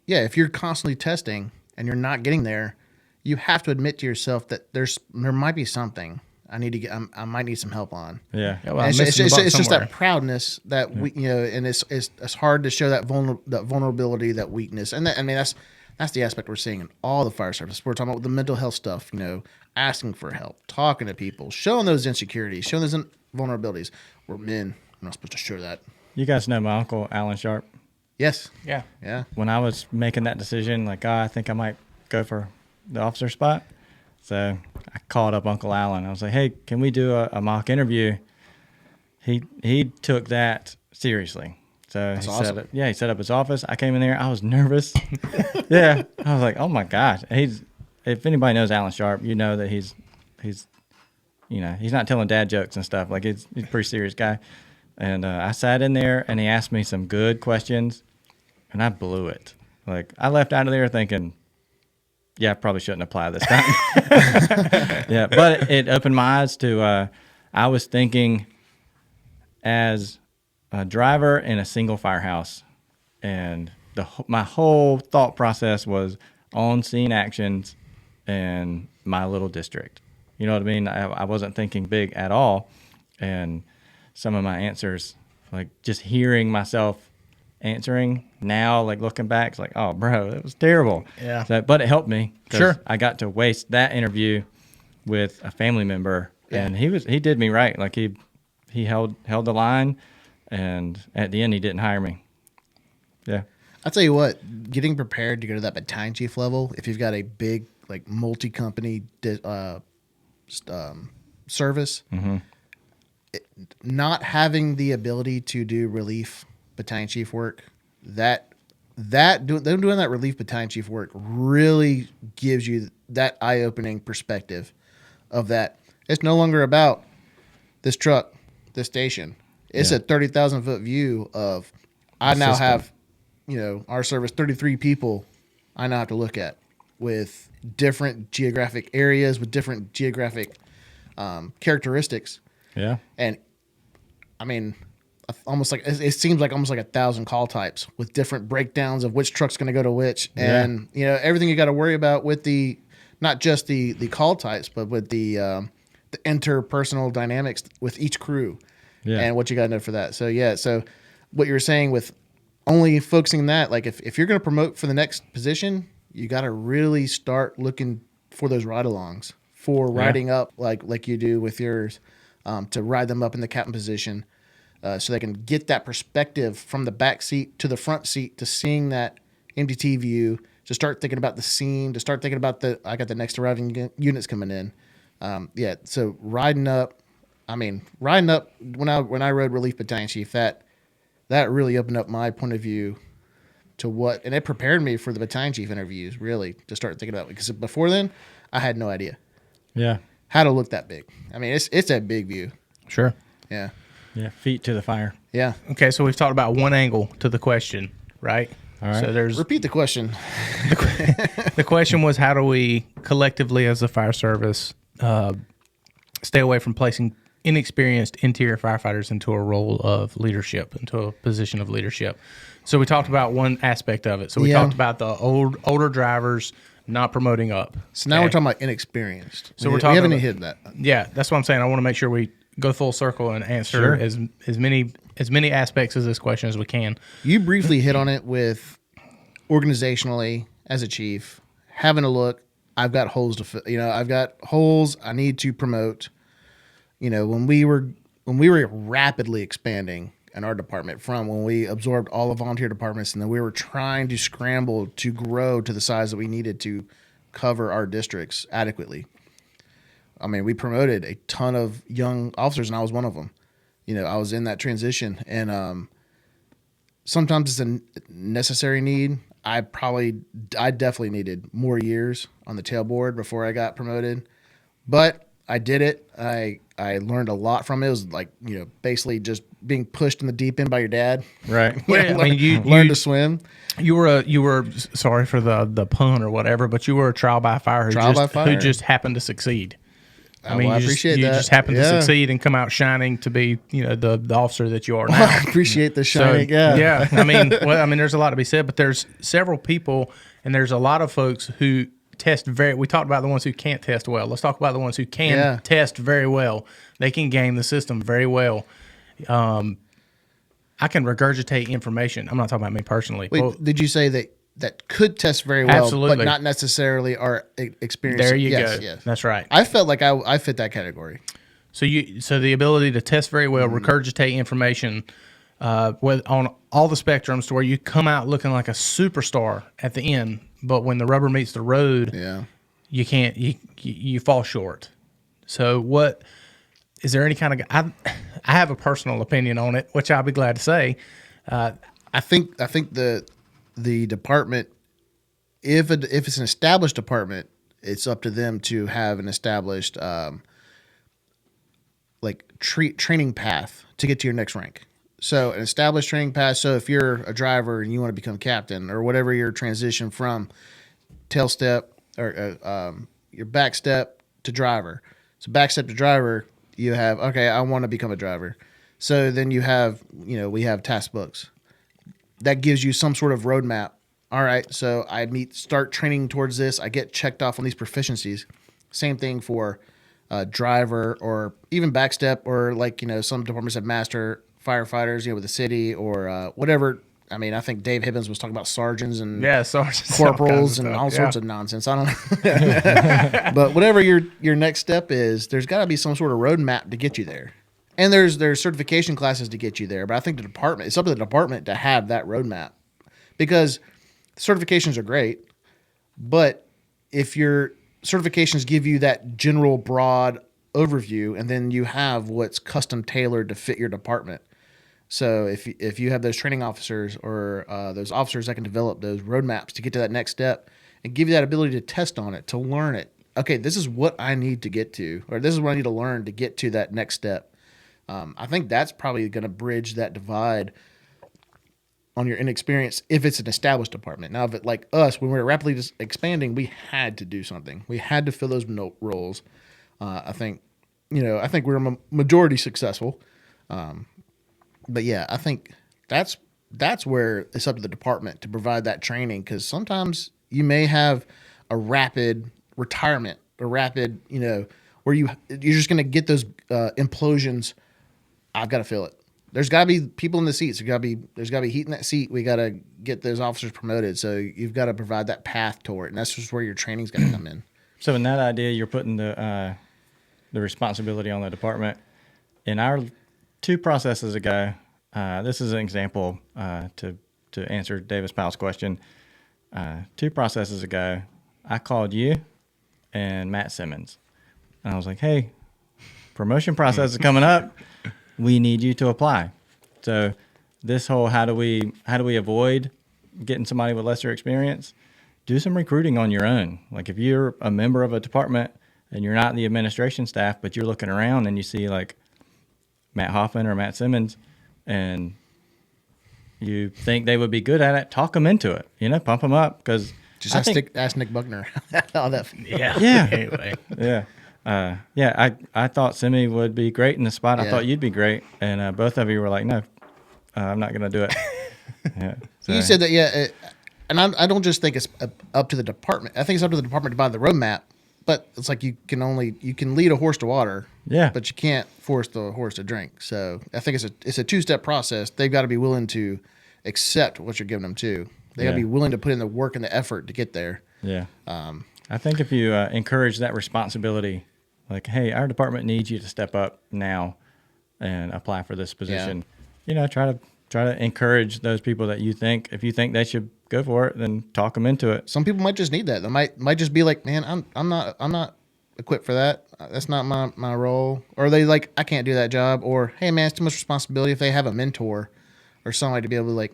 you're constantly testing and you're not getting there, you have to admit to yourself that there might be something I need to get. I might need some help on. Yeah. Well, it's just that proudness that we, and it's hard to show that vulnerability, that weakness, and that's That's the aspect we're seeing in all the fire service. We're talking about the mental health stuff, you know, asking for help, talking to people, showing those insecurities, showing those vulnerabilities. We're men. We're not supposed to show that. You guys know my uncle, Alan Sharp. Yes. Yeah. Yeah. When I was making that decision, like, I think I might go for the officer spot. So I called up Uncle Alan. I was like, hey, can we do a mock interview? He took that seriously. So That's he awesome. he set up his office. I came in there. I was nervous. Yeah. I was like, oh my gosh. If anybody knows Alan Sharp, you know that he's not telling dad jokes and stuff. Like he's a pretty serious guy. And I sat in there and he asked me some good questions and I blew it. Like I left out of there thinking, yeah, I probably shouldn't apply this time. Yeah. But it opened my eyes to, I was thinking as a driver in a single firehouse, and my whole thought process was on scene actions in my little district. You know what I mean? I wasn't thinking big at all, and some of my answers, like just hearing myself answering now, like looking back, it's like, oh, bro, it was terrible. Yeah. So, but it helped me. 'Cause Sure. I got to waste that interview with a family member, and he did me right. Like he held the line, and at the end he didn't hire me. Yeah. I'll tell you what, getting prepared to go to that battalion chief level, if you've got a big, like, multi-company service, not having the ability to do relief battalion chief work, them doing that relief battalion chief work really gives you that eye-opening perspective of that. It's no longer about this truck, this station. It's Yeah. a 30,000-foot view of, I now system. have, our service, 33 people I now have to look at with different geographic areas, with different geographic characteristics. Yeah. And I mean, almost like it seems like almost like 1,000 call types with different breakdowns of which truck's going to go to which, and everything you got to worry about with the not just the call types, but with the interpersonal dynamics with each crew, and what you got to know for that. So what you were saying with only focusing on that, like if you're going to promote for the next position, you got to really start looking for those ride-alongs for riding up like you do with yours, to ride them up in the captain position, so they can get that perspective from the back seat to the front seat to seeing that MDT view, to start thinking about the scene, to start thinking about I got the next arriving units coming in. So riding up when I rode Relief Battalion Chief, that really opened up my point of view to and it prepared me for the battalion chief interviews, really, to start thinking about it. Because before then, I had no idea Yeah. how to look that big. I mean, it's a big view. Sure. Yeah. Yeah. Feet to the fire. Yeah. Okay, so we've talked about one angle to the question, right? All right. So there's Repeat the question. the question was, how do we collectively as a fire service stay away from placing inexperienced interior firefighters into a role of leadership, into a position of leadership? So we talked about one aspect of it. So we Yeah. talked about the older drivers not promoting up. So now we're talking about inexperienced. So we're we talking haven't about- hit that. Yeah, that's what I'm saying. I want to make sure we go full circle and answer Sure. as many aspects of this question as we can. You briefly hit on it with organizationally as a chief, having a look. I've got holes to fill. I've got holes I need to promote. When we were rapidly expanding in our department, from when we absorbed all the volunteer departments, and then we were trying to scramble to grow to the size that we needed to cover our districts adequately. I mean, we promoted a ton of young officers, and I was one of them. I was in that transition, and sometimes it's a necessary need. I definitely needed more years on the tailboard before I got promoted, but I did it. I learned a lot from it. It was like, basically just being pushed in the deep end by your dad. Right. Well, I mean, you learn to swim. You were sorry for the pun or whatever, but you were a trial by fire who just happened to succeed. I mean, I you appreciate you that. just happened to Yeah. succeed and come out shining to be, the officer that you are Well, now. I appreciate the So, shining. yeah. I mean, there's a lot to be said, but there's several people, and there's a lot of folks who test we talked about the ones who can't test well. Let's talk about the ones who can test very well. They can game the system very well. I can regurgitate information. I'm not talking about me personally. Wait, Well, did you say that that could test very well, Absolutely. but not necessarily are experienced. There you yes, go. Yes. That's right. I felt like I fit that category. So the ability to test very well, Mm-hmm. regurgitate information, on all the spectrums, to where you come out looking like a superstar at the end, but when the rubber meets the road, Yeah. you can't. You fall short. So what is there any kind of? I have a personal opinion on it, which I'll be glad to say. I think the department, if it's an established department, it's up to them to have an established training path to get to your next rank. So an established training path. So if you're a driver and you want to become captain or whatever your transition from tail step or your back step to driver. So back step to driver, you have, okay, I want to become a driver. So then you have, we have task books. That gives you some sort of roadmap. All right, so I start training towards this. I get checked off on these proficiencies. Same thing for driver or even backstep, or some departments have master firefighters, with the city or whatever. I mean, I think Dave Hibbins was talking about sergeants and sergeants, corporals and all sorts of nonsense. I don't know, but whatever your next step is, there's got to be some sort of roadmap to get you there. And there's certification classes to get you there, but I think it's up to the department to have that roadmap, because certifications are great, but if your certifications give you that general broad overview, and then you have what's custom tailored to fit your department. So if you have those training officers or those officers that can develop those roadmaps to get to that next step and give you that ability to test on it, to learn it. Okay, this is what I need to get to, or this is what I need to learn to get to that next step. I think that's probably going to bridge that divide on your inexperience if it's an established department. Now, if it like us, when we were rapidly expanding, we had to do something. We had to fill those roles. I think we're majority successful. But yeah, I think that's where it's up to the department to provide that training, because sometimes you may have a rapid retirement, a rapid, where you're just going to get those implosions. I've got to fill it. There's got to be people in the seats. There's got to be heat in that seat. We got to get those officers promoted. So you've got to provide that path toward it, and that's just where your training's got to come in. So in that idea, you're putting the responsibility on the department. In our 2 processes ago, this is an example to answer Davis Powell's question. 2 processes ago, I called you and Matt Simmons, and I was like, "Hey, promotion process is coming up. We need you to apply." So this whole how do we avoid getting somebody with lesser experience? Do some recruiting on your own. Like if you're a member of a department and you're not in the administration staff, but you're looking around and you see like Matt Hoffman or Matt Simmons, and you think they would be good at it, talk them into it. Pump them up, because Just ask Nick Buckner how that. Yeah. Anyway. Yeah. I thought Simi would be great in the spot. I thought you'd be great, and both of you were like, "No, I'm not going to do it." Yeah. So, You said that, and I don't just think it's up to the department. I think it's up to the department to buy the roadmap. But it's like you can lead a horse to water, but you can't force the horse to drink. So I think it's a 2-step process. They've got to be willing to accept what you're giving them too. They got to be willing to put in the work and the effort to get there. Yeah. I think if you encourage that responsibility, like, "Hey, our department needs you to step up now and apply for this position." Try to encourage those people that if you think they should go for it, then talk them into it. Some people might just need that. They might just be like, "Man, I'm not equipped for that. That's not my role." Or they like, "I can't do that job." Or, "Hey, man, it's too much responsibility." If they have a mentor or somebody to be able to like,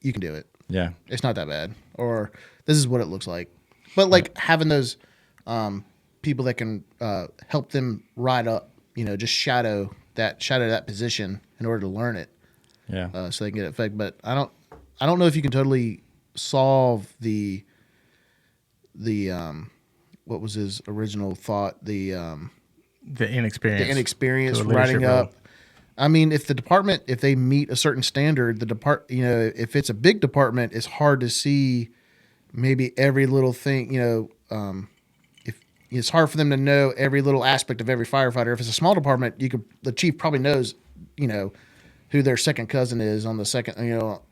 "You can do it. Yeah. It's not that bad." Or, "This is what it looks like." But like having those people that can help them ride up, just shadow that position in order to learn it. Yeah. So they can get it fixed. But I don't know if you can totally solve the what was his original thought, the inexperience to a riding leadership up. role. I mean, if they meet a certain standard, if it's a big department, it's hard to see maybe every little thing. If it's hard for them to know every little aspect of every firefighter. If it's a small department, the chief probably knows, who their second cousin is on the second,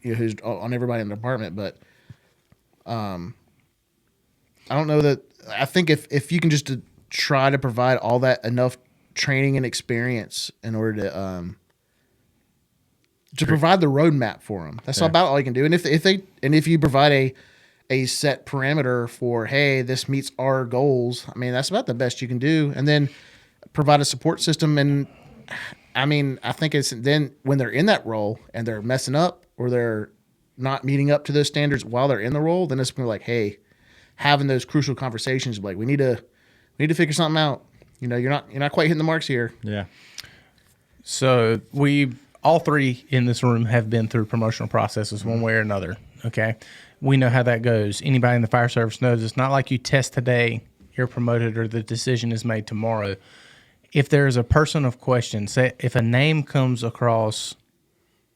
who's on everybody in the department. But I don't know that. I think if you can just try to provide all that enough training and experience in order to provide the roadmap for them. That's about all you can do. And if you provide a set parameter for, hey, this meets our goals, I mean, that's about the best you can do. And then provide a support system. And I mean, I think it's then when they're in that role and they're messing up or they're not meeting up to those standards while they're in the role, then it's more like, hey, having those crucial conversations, like we need to figure something out. You know, you're not quite hitting the marks here. Yeah. So we all three in this room have been through promotional processes one way or another. Okay, we know how that goes. Anybody in the fire service knows it's not like you test today, you're promoted, or the decision is made tomorrow. If there is a person of question, say if a name comes across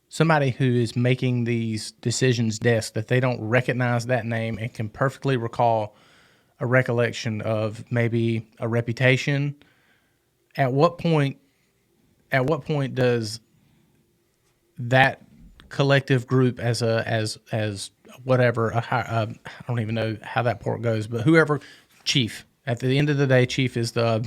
somebody who is making these decisions desk that they don't recognize that name and can perfectly recall a recollection of maybe a reputation, at what point does that collective group as whatever, I don't even know how that part goes, but whoever, chief, at the end of the day, chief is the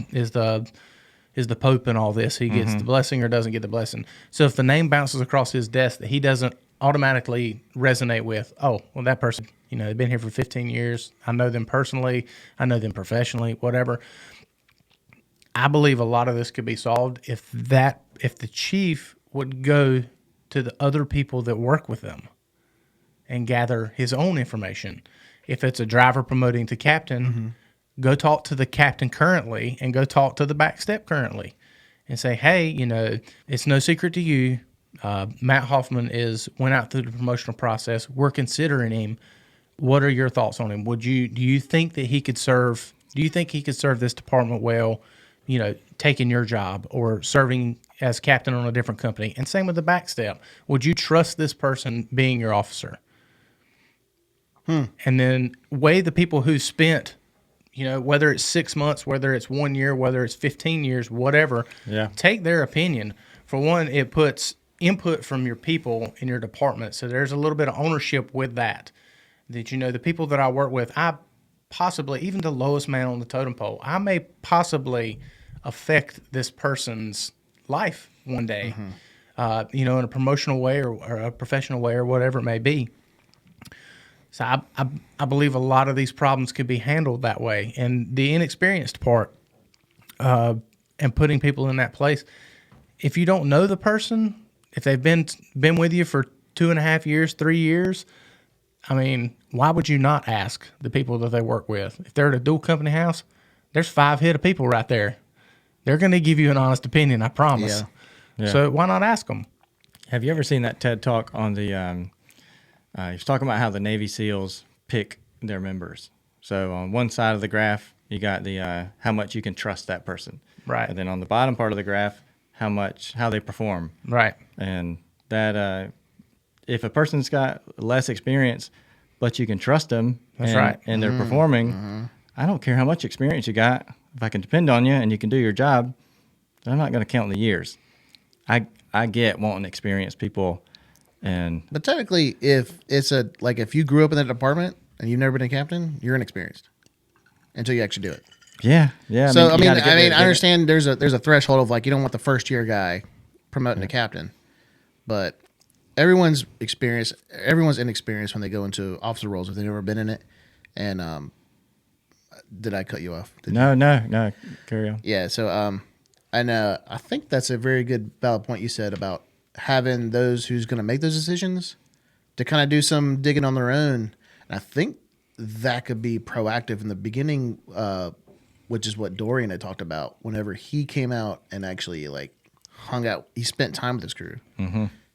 Pope in all this. He gets the blessing or doesn't get the blessing. So if the name bounces across his desk that he doesn't automatically resonate with, oh, well, that person, you know, they've been here for 15 years. I know them personally. I know them professionally, whatever. I believe a lot of this could be solved if the chief would go to the other people that work with them and gather his own information. If it's a driver promoting to captain, go talk to the captain currently and go talk to the back step currently and say, hey, you know, it's no secret to you. Matt Hoffman went out through the promotional process. We're considering him. What are your thoughts on him? Do you think he could serve this department well, you know, taking your job or serving as captain on a different company? And same with the back step. Would you trust this person being your officer? And then weigh the people who spent, you know, whether it's 6 months, whether it's 1 year, whether it's 15 years, whatever. Yeah. Take their opinion. For one, it puts input from your people in your department. So there's a little bit of ownership with that. That, you know, the people that I work with, I possibly, even the lowest man on the totem pole, I may possibly affect this person's life one day, you know, in a promotional way or a professional way or whatever it may be. So I believe a lot of these problems could be handled that way. And the inexperienced part and putting people in that place, if you don't know the person, if they've been with you for 2.5 years, 3 years, I mean, why would you not ask the people that they work with? If they're at a dual company house, there's 5 head of people right there. They're going to give you an honest opinion, I promise. Yeah. So why not ask them? Have you ever seen that TED Talk on the, he was talking about how the Navy SEALs pick their members. So on one side of the graph, you got the how much you can trust that person. Right. And then on the bottom part of the graph, how they perform. Right. And that if a person's got less experience, but you can trust them, That's right. and they're performing, I don't care how much experience you got. If I can depend on you and you can do your job, then I'm not going to count the years. I get wanting experienced people. But technically, if you grew up in that department and you've never been a captain, you're inexperienced until you actually do it. Yeah, yeah. So I understand there's a threshold of like you don't want the first year guy promoting to captain, but everyone's inexperienced when they go into officer roles if they've never been in it. And did I cut you off? No. Carry on. Yeah. So I think that's a very good valid point you said about having those who's going to make those decisions to kind of do some digging on their own. And I think that could be proactive in the beginning, which is what Dorian had talked about whenever he came out and actually like hung out. He spent time with his crew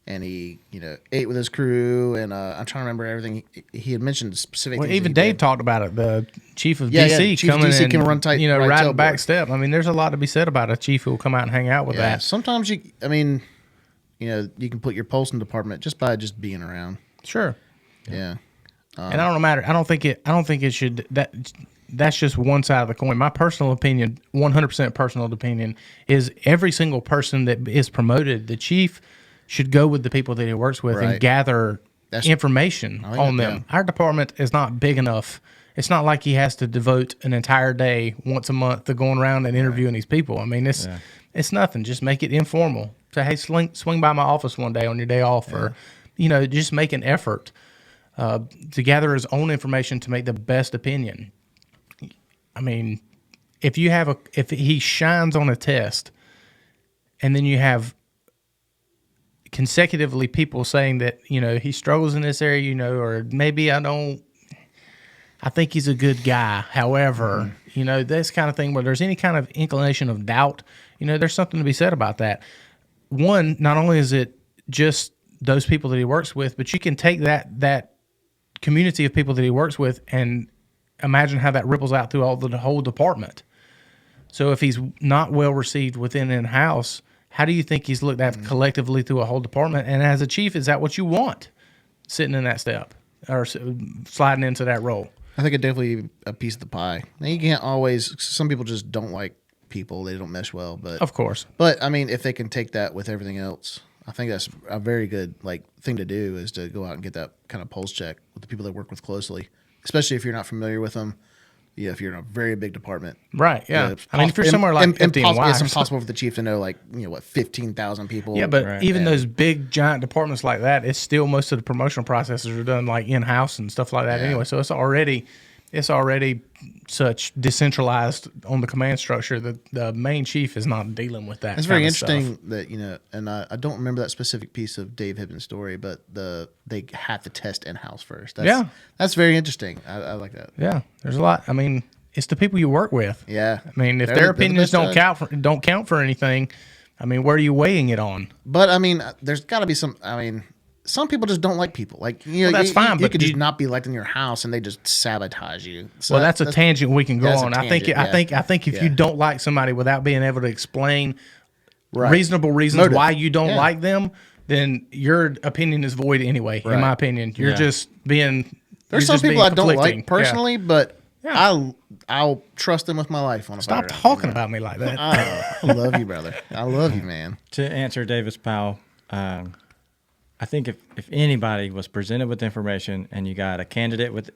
and he, you know, ate with his crew. And I'm trying to remember everything he had mentioned specific. Well, things even that he Dave did. talked about it. The chief of Yeah, DC Chief of coming DC and, can run tight, you know, right riding tailboard. back step. I mean, there's a lot to be said about a chief who will come out and hang out with that. Sometimes you can put your pulse in the department just by just being around. Sure. Yeah. And I don't matter. I don't think it should. That's just one side of the coin. My personal opinion, 100% personal opinion, is every single person that is promoted, the chief should go with the people that he works with and Right. gather information like on that, them. Our department is not big enough. It's not like he has to devote an entire day once a month to going around and interviewing these people. I mean, it's nothing. Just make it informal. Say, hey, swing by my office one day on your day off, or just make an effort to gather his own information to make the best opinion. I mean, if he shines on a test, and then you have consecutively people saying that he struggles in this area, or maybe I think he's a good guy. However, this kind of thing where there's any kind of inclination of doubt, there's something to be said about that. One, not only is it just those people that he works with, but you can take that community of people that he works with and imagine how that ripples out through the whole department. So if he's not well received within in-house, how do you think he's looked at collectively through a whole department? And as a chief, is that what you want sitting in that step or sliding into that role? I think it's definitely a piece of the pie. Now, you can't always. Some people just don't like people; they don't mesh well. But Of course. But I mean, if they can take that with everything else, I think that's a very good thing to do, is to go out and get that kind of pulse check with the people they work with closely, especially if you're not familiar with them. Yeah, if you're in a very big department, Right? Yeah. I mean, if you're somewhere like empty and it's wide, impossible for the chief to know 15,000 people. yeah, but Right. even those big giant departments like that, it's still most of the promotional processes are done like in house and stuff like that anyway. So it's already such decentralized on the command structure that the main chief is not dealing with that. It's very kind of interesting stuff. that and I don't remember that specific piece of Dave Hibben's story, but they have to test in house first. That's very interesting. I like that. Yeah, there's a lot. I mean, it's the people you work with. Yeah, I mean, if They're their the opinions best judge. don't count for anything, I mean, where are you weighing it on? But I mean, there's got to be some. I mean, some people just don't like people. That's fine, You but could just not be liked in your house, and they just sabotage you. So Well, that's a tangent we can go that's a on. tangent, I think if you don't like somebody without being able to explain Right. reasonable reasons Motive. why you don't Yeah. like them, then your opinion is void anyway. In Right. my opinion, you're Yeah. just being. There's you're some just being people I don't conflicting. like personally, but Yeah. I'll trust them with my life on a Stop fire. talking about me like that. I love you, brother. I love you, man. To answer Davis Powell, I think if anybody was presented with information and you got a candidate with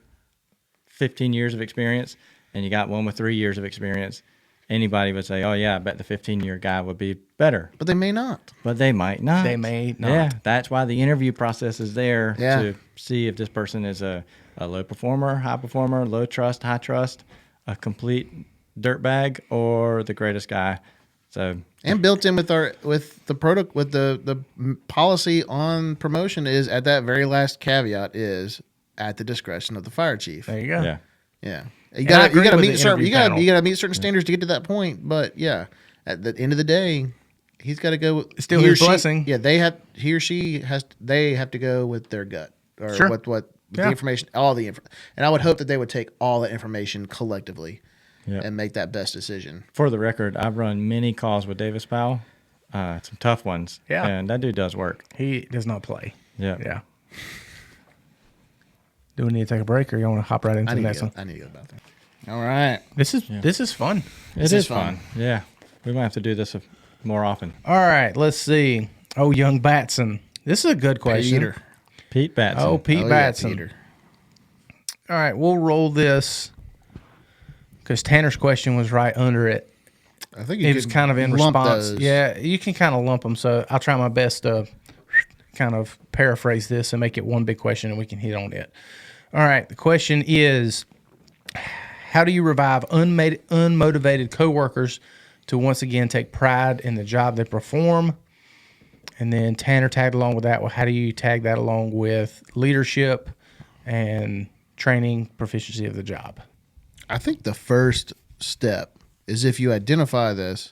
15 years of experience and you got one with 3 years of experience, anybody would say, oh, yeah, I bet the 15-year guy would be better. But they may not. But they might not. They may not. Yeah, that's why the interview process is there Yeah. to see if this person is a low performer, high performer, low trust, high trust, a complete dirtbag, or the greatest guy. So And built in with the product with the policy on promotion is at that very last caveat is at the discretion of the fire chief. There you go. yeah, Yeah, I you gotta agree with meet the certain interview panel. you gotta meet certain standards to get to that point. But yeah, at the end of the day, he's got to go. It's still he or his she- blessing. Yeah, he or she they have to go with their gut or Sure. what Yeah. the information, all the info. And I would hope that they would take all the information collectively Yep. and make that best decision. For the record, I've run many calls with Davis Powell, some tough ones. Yeah. And that dude does work. He does not play. Yeah. Yeah. Do we need to take a break, or you want to hop right into I the need next to one? go. I need to go to the bathroom. All right. This is fun. It is is fun. fun. Yeah. We might have to do this more often. All right, let's see. Oh, young Batson. This is a good question. Peter. Pete Batson. Oh, Pete Oh, yeah, Batson. Peter. All right, we'll roll this because Tanner's question was right under it. I think you It was could kind of in lump response. those. Yeah, you can kind of lump them. So I'll try my best to kind of paraphrase this and make it one big question, and we can hit on it. All right, the question is, how do you revive unmotivated coworkers to once again take pride in the job they perform? And then Tanner tagged along with that. Well, how do you tag that along with leadership and training proficiency of the job? I think the first step is, if you identify this,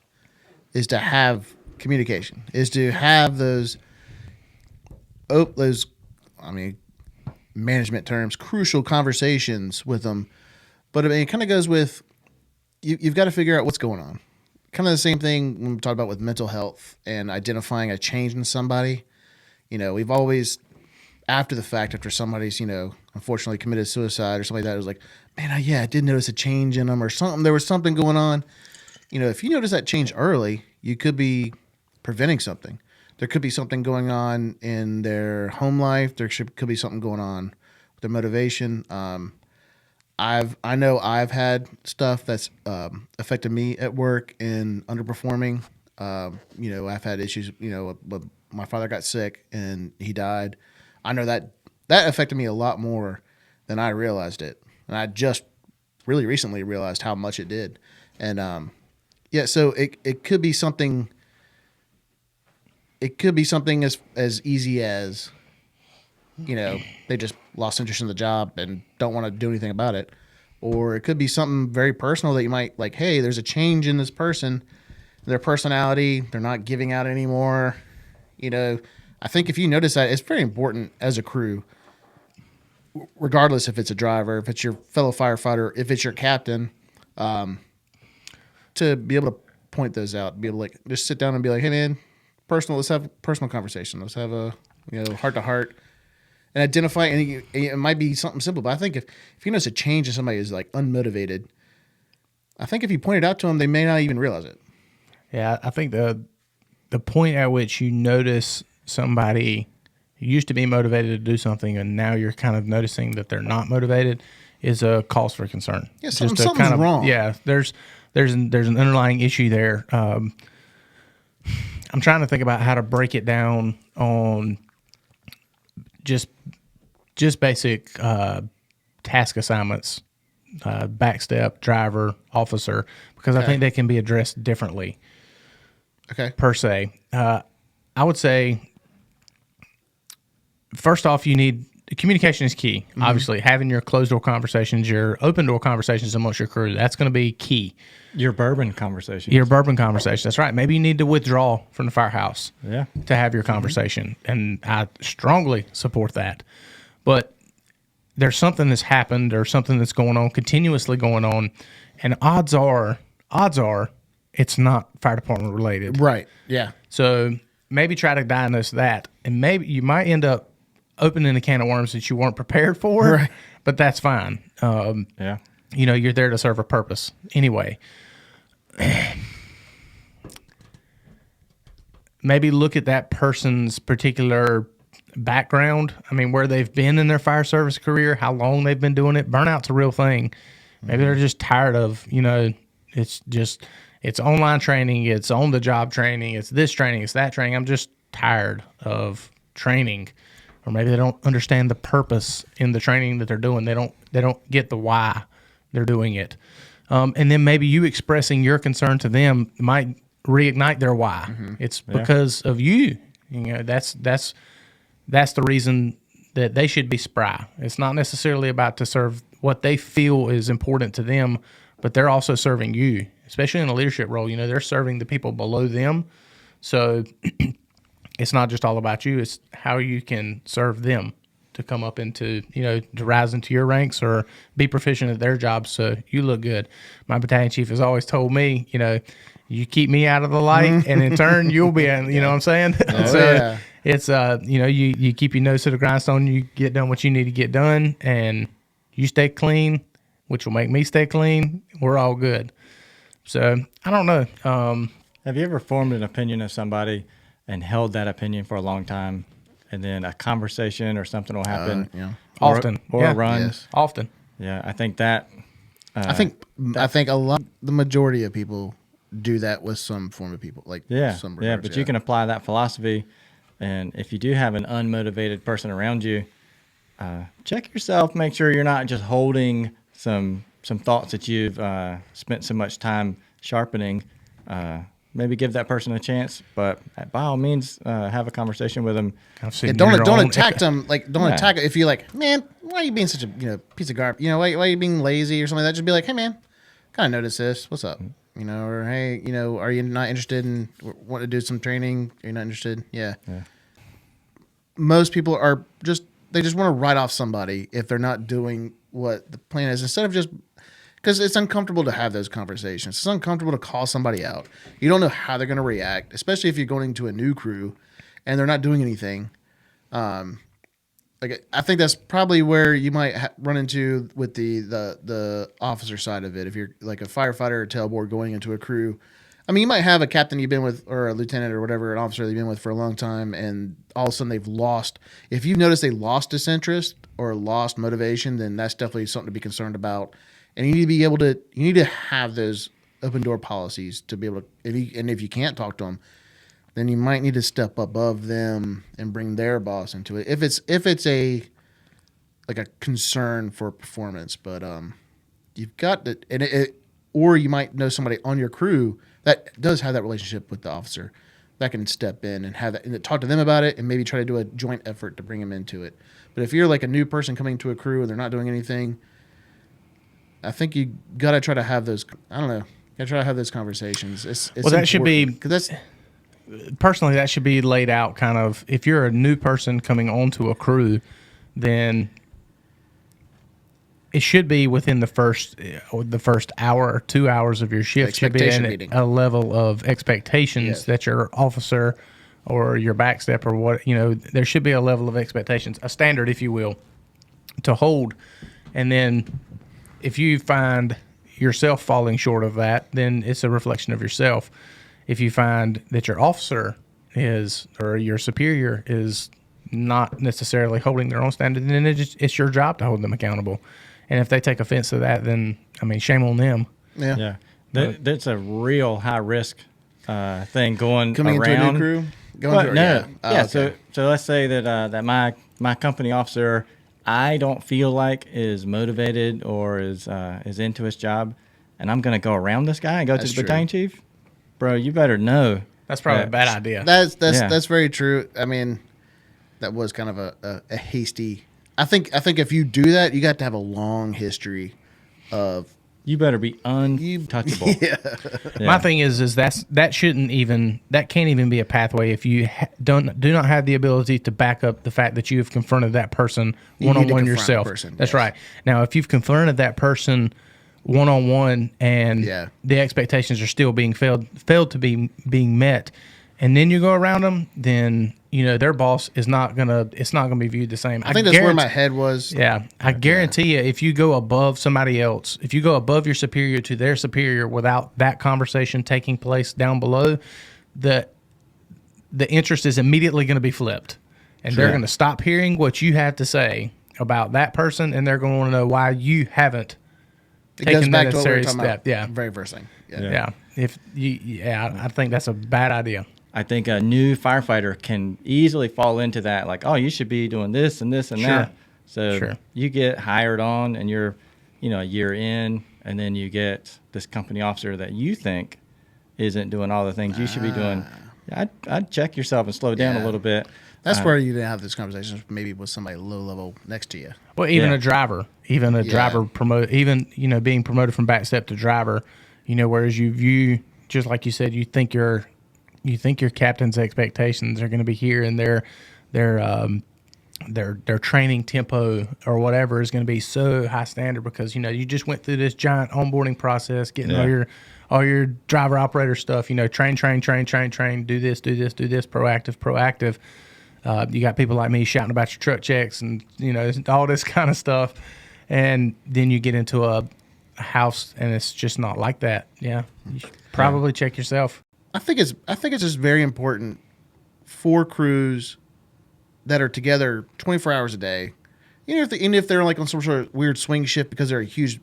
is to have communication, is to have those management terms, crucial conversations with them. But I mean, it kind of goes with, you've got to figure out what's going on. Kind of the same thing when we talk about with mental health and identifying a change in somebody. We've always, after the fact, after somebody's, unfortunately committed suicide or something like that, it was like, man, I did notice a change in them or something. There was something going on. If you notice that change early, you could be preventing something. There could be something going on in their home life. Could be something going on with their motivation. I know I've had stuff that's affected me at work and underperforming. I've had issues. My father got sick and he died. I know that affected me a lot more than I realized it, and I just really recently realized how much it did. And so it could be something. It could be something as easy as, they just lost interest in the job and don't want to do anything about it. Or it could be something very personal that you might like, hey, there's a change in this person, their personality, they're not giving out anymore. I think if you notice that, it's very important as a crew, regardless if it's a driver, if it's your fellow firefighter, if it's your captain, to be able to point those out, be able to just sit down and be like, hey man, let's have a personal conversation. Let's have a heart to heart and identify. And it might be something simple, but I think if you notice a change in somebody who's like unmotivated, I think if you point it out to them, they may not even realize it. Yeah, I think the point at which you notice somebody who used to be motivated to do something and now you're kind of noticing that they're not motivated is a cause for concern. Yeah, something's wrong. Yeah, there's an underlying issue there. I'm trying to think about how to break it down on just basic task assignments, backstep, driver, officer, because I think they can be addressed differently. Okay. Per se. I would say, first off, communication is key. Mm-hmm. Obviously, having your closed door conversations, your open door conversations amongst your crew, that's going to be key. Your bourbon conversation. That's right. Maybe you need to withdraw from the firehouse to have your conversation. Mm-hmm. And I strongly support that. But there's something that's happened or something that's going on, continuously going on, and odds are it's not fire department related. Right. Yeah. So maybe try to diagnose that, and maybe you might end up opening a can of worms that you weren't prepared for, right. But that's fine. You're there to serve a purpose anyway. Maybe look at that person's particular background. I mean, where they've been in their fire service career, how long they've been doing it. Burnout's a real thing. Maybe they're just tired of, it's online training, it's on the job training, it's this training, it's that training. I'm just tired of training. Or maybe they don't understand the purpose in the training that they're doing. They don't get the why they're doing it. And then maybe you expressing your concern to them might reignite their why. Mm-hmm. It's because of you. That's the reason that they should be spry. It's not necessarily about to serve what they feel is important to them, but they're also serving you, especially in a leadership role. They're serving the people below them. So it's not just all about you. It's how you can serve them to come up into, to rise into your ranks or be proficient at their jobs so you look good. My battalion chief has always told me, you keep me out of the light and in turn you'll be in, you know what I'm saying? It's, you keep your nose to the grindstone, you get done what you need to get done, and you stay clean, which will make me stay clean. We're all good. So I don't know. Have you ever formed an opinion of somebody and held that opinion for a long time, and then a conversation or something will happen? Often. Or a run. Yes. Often. Yeah, I think that. I think the majority of people do that with some form of people, like some regards, but you can apply that philosophy, and if you do have an unmotivated person around you, check yourself. Make sure you're not just holding some thoughts that you've spent so much time sharpening. Maybe give that person a chance, but by all means, have a conversation with them. Don't attack them. Don't attack it. If you're like, man, why are you being such a piece of garbage? Why are you being lazy or something like that? Just be like, hey man, kind of notice this. What's up? Or hey, are you not interested in want to do some training? Are you not interested? Yeah. Most people are they just want to write off somebody if they're not doing what the plan is, instead of just. Because it's uncomfortable to have those conversations. It's uncomfortable to call somebody out. You don't know how they're going to react, especially if you're going into a new crew and they're not doing anything. I think that's probably where you might run into with the officer side of it. If you're like a firefighter or tailboard going into a crew, I mean, you might have a captain you've been with, or a lieutenant or whatever, an officer that you've been with for a long time, and all of a sudden they've lost. If you've noticed they lost disinterest or lost motivation, then that's definitely something to be concerned about. And you need to be able to, you need to have those open door policies to be able to, if you can't talk to them, then you might need to step above them and bring their boss into it. If it's a like a concern for performance, but you've got to, or you might know somebody on your crew that does have that relationship with the officer that can step in and have that and talk to them about it and maybe try to do a joint effort to bring them into it. But if you're like a new person coming to a crew and they're not doing anything, I think you got to try to have those. I don't know. You got to try to have those conversations. It's Well, that should be- because that's Personally, that should be laid out kind of, if you're a new person coming onto a crew, then it should be within the first hour or 2 hours of your shift should be Expectation meeting. a level of expectations Yes. that your officer or your backstep or what, there should be a level of expectations, a standard, if you will, to hold. And then if you find yourself falling short of that, then it's a reflection of yourself. If you find that your officer is, or your superior is not necessarily holding their own standard, then it's your job to hold them accountable. And if they take offense to that, then, I mean, shame on them. yeah. That's a real high risk thing going Coming around. into a new crew, going But to no, yeah. okay. So let's say that that my company officer, I don't feel like is motivated or is into his job, and I'm going to go around this guy and go That's to the true. battalion chief, bro. You better know. That's probably that- a bad idea. That's very true. I mean, that was kind of a hasty. I think if you do that, you got to have a long history of You better be untouchable. yeah. My thing is that can't even be a pathway if you do not have the ability to back up the fact that you have confronted that person You need to one-on-one confront the yourself. person, That's yes. right. Now, if you've confronted that person one-on-one and Yeah. the expectations are still being failed to be being met, and then you go around them, then their boss is not gonna be viewed the same. I think that's where my head was. Yeah, I guarantee you, if you go above somebody else, if you go above your superior to their superior without that conversation taking place down below, the interest is immediately going to be flipped, and they're going to stop hearing what you have to say about that person, and they're going to want to know why you haven't It taken goes that back to what we were necessary talking step. about. Yeah, Very first thing. yeah. I think that's a bad idea. I think a new firefighter can easily fall into that, like, oh, you should be doing this and this and Sure. that. So Sure. you get hired on and you're, a year in, and then you get this company officer that you think isn't doing all the things you should be doing. I'd check yourself and slow down Yeah. a little bit. That's where you didn't have those conversations, maybe with somebody low level next to you. Well, even Yeah. a driver, being promoted from backstep to driver, whereas you view, just like you said, you think your captain's expectations are going to be here, and their training tempo or whatever is going to be so high standard because you just went through this giant onboarding process, getting all your driver operator stuff. Train, do this, proactive. You got people like me shouting about your truck checks and all this kind of stuff, and then you get into a house and it's just not like that. Yeah, you should probably check yourself. I think it's just very important for crews that are together 24 hours a day, even if they're like on some sort of weird swing shift because they're a huge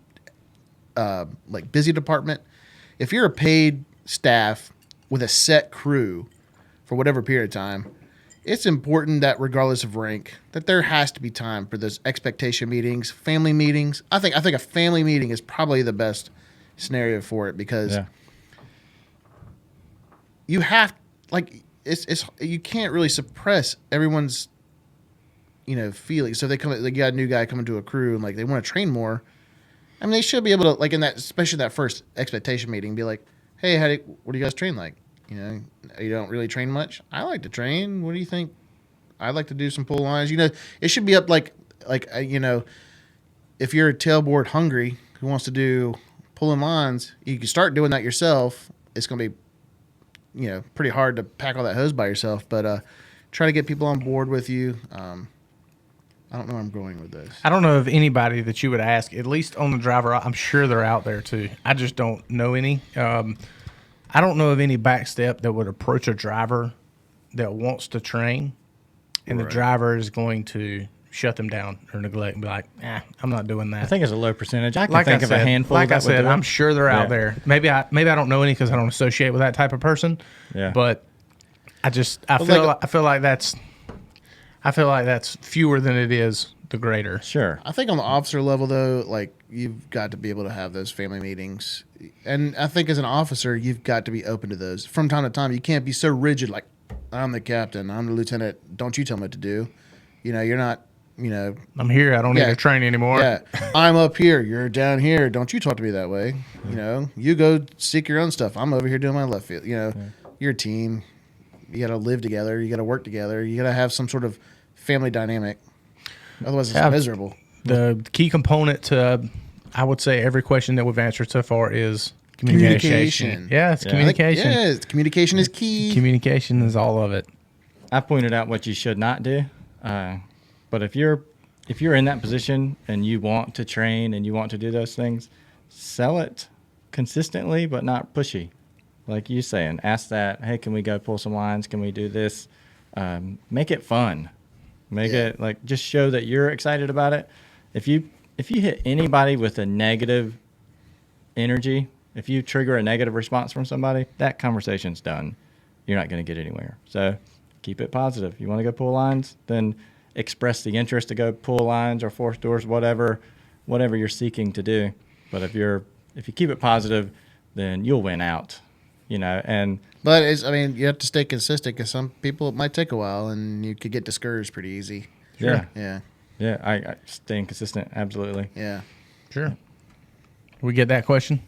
like busy department. If you're a paid staff with a set crew for whatever period of time, it's important that regardless of rank, that there has to be time for those expectation meetings, family meetings. I think a family meeting is probably the best scenario for it because you have it's you can't really suppress everyone's feelings. So if they got a new guy coming to a crew and they want to train more. I mean, they should be able to in that, especially that first expectation meeting, be like, "Hey, what do you guys train like? You don't really train much. I like to train. What do you think? I'd like to do some pull lines. It should be up if you're a tailboard hungry who wants to do pulling lines, you can start doing that yourself. It's going to be pretty hard to pack all that hose by yourself, but try to get people on board with you. I don't know where I'm going with this. I don't know of anybody that you would ask, at least on the driver. I'm sure they're out there too. I just don't know any. I don't know of any backstep that would approach a driver that wants to train, and the Right. driver is going to shut them down or neglect and be like, I'm not doing that. I think it's a low percentage. I can like think I of said, a handful. like I that would said, do it. I'm sure they're out Yeah. there. Maybe I don't know any because I don't associate with that type of person. Yeah. But I feel like that's fewer than it is the greater. Sure. I think on the officer level, though, like you've got to be able to have those family meetings, and I think as an officer, you've got to be open to those from time to time. You can't be so rigid, like I'm the captain, I'm the lieutenant. Don't you tell me what to do? You know, you're not. You know, I'm here. I don't need Yeah. to train anymore. yeah, I'm up here, you're down here. Don't you talk to me that way? You know, you go seek your own stuff. I'm over here doing my left field. You know, you're a team. You got to live together. You got to work together. You got to have some sort of family dynamic. Otherwise, it's Yeah. miserable. The key component to, I would say, every question that we've answered so far is communication. Yeah, it's Yeah. communication. Yeah, communication is key. Communication is all of it. I pointed out what you should not do. But if you're in that position and you want to train and you want to do those things, sell it consistently, but not pushy. Like you saying, ask that, hey, can we go pull some lines? Can we do this? Make it fun. Make Yeah. it like just show that you're excited about it. If you hit anybody with a negative energy, if you trigger a negative response from somebody, that conversation's done. You're not going to get anywhere. So keep it positive. You want to go pull lines, then express the interest to go pull lines or force doors, whatever you're seeking to do. But if you keep it positive, then you'll win out. You know, and But it's, I mean, you have to stay consistent because some people it might take a while and you could get discouraged pretty easy. yeah, Yeah, I staying consistent, absolutely. yeah. Sure. We get that question?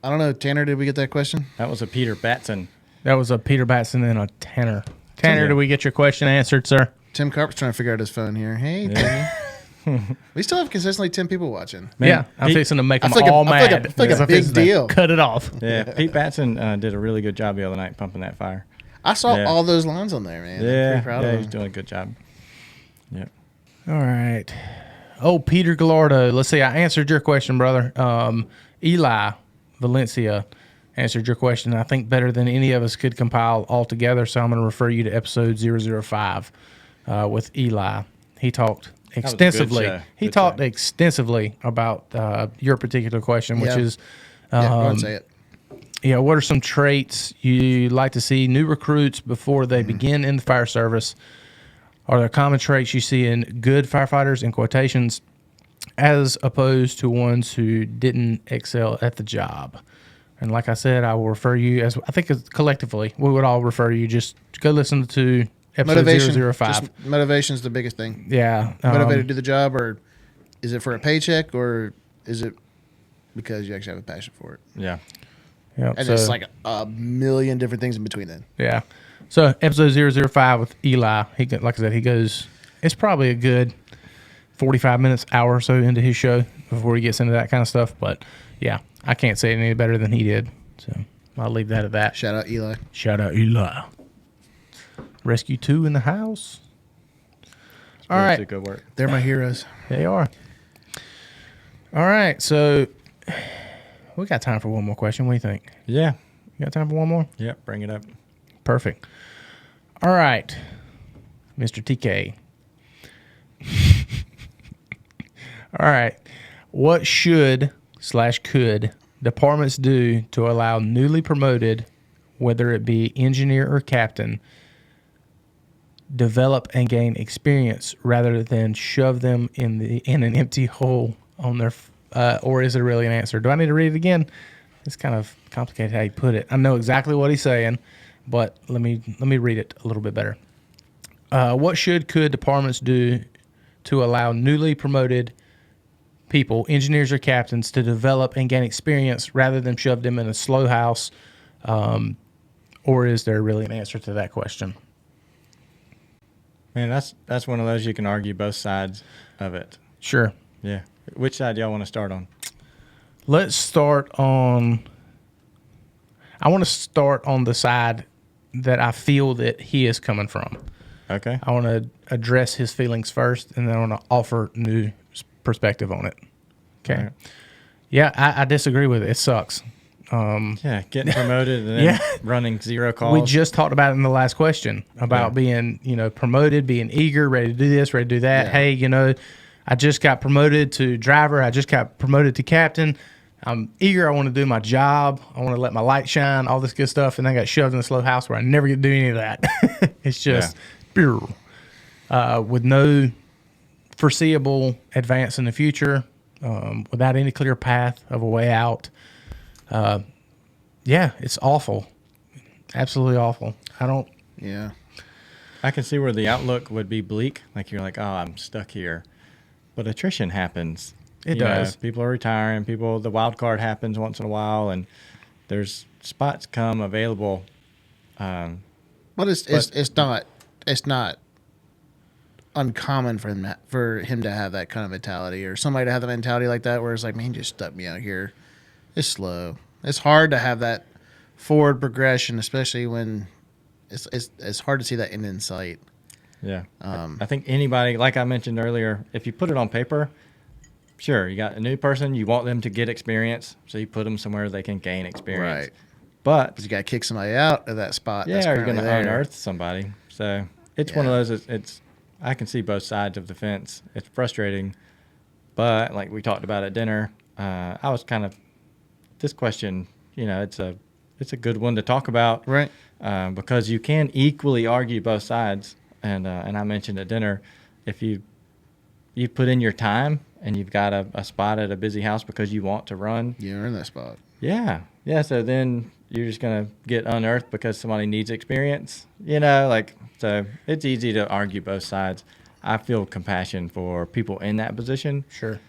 I don't know, Tanner. Did we get that question? That was a Peter Batson. That was a Peter Batson and a Tanner. Tanner, Yeah. did we get your question answered, sir? Tim Carp's trying to figure out his phone here. Hey, Timmy. We still have consistently 10 people watching. Man, yeah, I'm Pete- fixing to make I them feel like all I feel like mad. I feel like because a I'm big fixing to deal. Cut it off. Yeah, Pete Batson did a really good job the other night pumping that fire. I saw Yeah. all those lines on there, man. I'm Yeah, pretty proud of he's him. doing a good job. Yeah. All right. Oh, Peter Gallardo. Let's see. I answered your question, brother. Eli Valencia answered your question, I think, better than any of us could compile all together. So I'm going to refer you to episode 005 with Eli. He talked was a good extensively. show. He Good talked show. extensively about your particular question, which Yeah. is, Yeah, go ahead and say it. yeah, what are some traits you like to see new recruits before they begin in the fire service? Are there common traits you see in good firefighters, in quotations, as opposed to ones who didn't excel at the job? And like I said, I will refer you, as I think collectively, we would all refer you, just go listen to episode Motivation. 005. Just motivation's the biggest thing. Yeah. Motivated to do the job, or is it for a paycheck, or is it because you actually have a passion for it? Yeah. yeah, And so- it's like a million different things in between then. Yeah. So episode 005 with Eli, like I said, he goes, it's probably a good 45 minutes, hour or so into his show before he gets into that kind of stuff. But yeah, I can't say it any better than he did. So I'll leave that at that. Shout out Eli. Shout out Eli. Rescue 2 in the house. All Really right. did good work. They're my heroes. They are. All right. So we got time for one more question. What do you think? Yeah. You got time for one more? Yep. Bring it up. Perfect. All right, Mr. TK. All right. What should/could departments do to allow newly promoted, whether it be engineer or captain, develop and gain experience rather than shove them in an empty hole on their or is it really an answer? Do I need to read it again? It's kind of complicated how you put it. I know exactly what he's saying, but let me read it a little bit better. What could departments do to allow newly promoted people, engineers or captains, to develop and gain experience rather than shove them in a slow house? Or is there really an answer to that question? Man, that's one of those you can argue both sides of it. Sure. Yeah. Which side do y'all want to start on? Let's start on. I want to start on the side that I feel that he is coming from. Okay. I want to address his feelings first, and then I want to offer new perspective on it. Okay. All right. Yeah, I disagree with it. It sucks. Yeah, getting promoted and then Yeah. running 0 calls. We just talked about it in the last question about being, promoted, being eager, ready to do this, ready to do that. Yeah. Hey, I just got promoted to driver. I just got promoted to captain. I'm eager. I want to do my job. I want to let my light shine, all this good stuff. And I got shoved in a slow house where I never get to do any of that. It's just with no foreseeable advance in the future, without any clear path of a way out. Yeah, it's awful. Absolutely awful. Yeah. I can see where the outlook would be bleak. Like you're like, oh, I'm stuck here. But attrition happens. It You know, does. people are retiring. The wild card happens once in a while, and there's spots come available. But it's not uncommon for him to have that kind of mentality, or somebody to have the mentality like that, where it's like, man, he just stuck me out here. It's slow. It's hard to have that forward progression, especially when it's hard to see that end in sight. Yeah. I think anybody, like I mentioned earlier, if you put it on paper, sure, you got a new person, you want them to get experience, so you put them somewhere they can gain experience. Right. But Because you got to kick somebody out of that spot. yeah, that's you're currently going to there. unearth somebody. So it's one of Yeah. those. It's I can see both sides of the fence. It's frustrating, but like we talked about at dinner, I was kind of this question. It's a good one to talk about, Right. because you can equally argue both sides. And I mentioned at dinner, if you put in your time and you've got a spot at a busy house because you want to run, You're in that spot. yeah. So then you're just gonna get unearthed because somebody needs experience. So it's easy to argue both sides. I feel compassion for people in that position. Sure.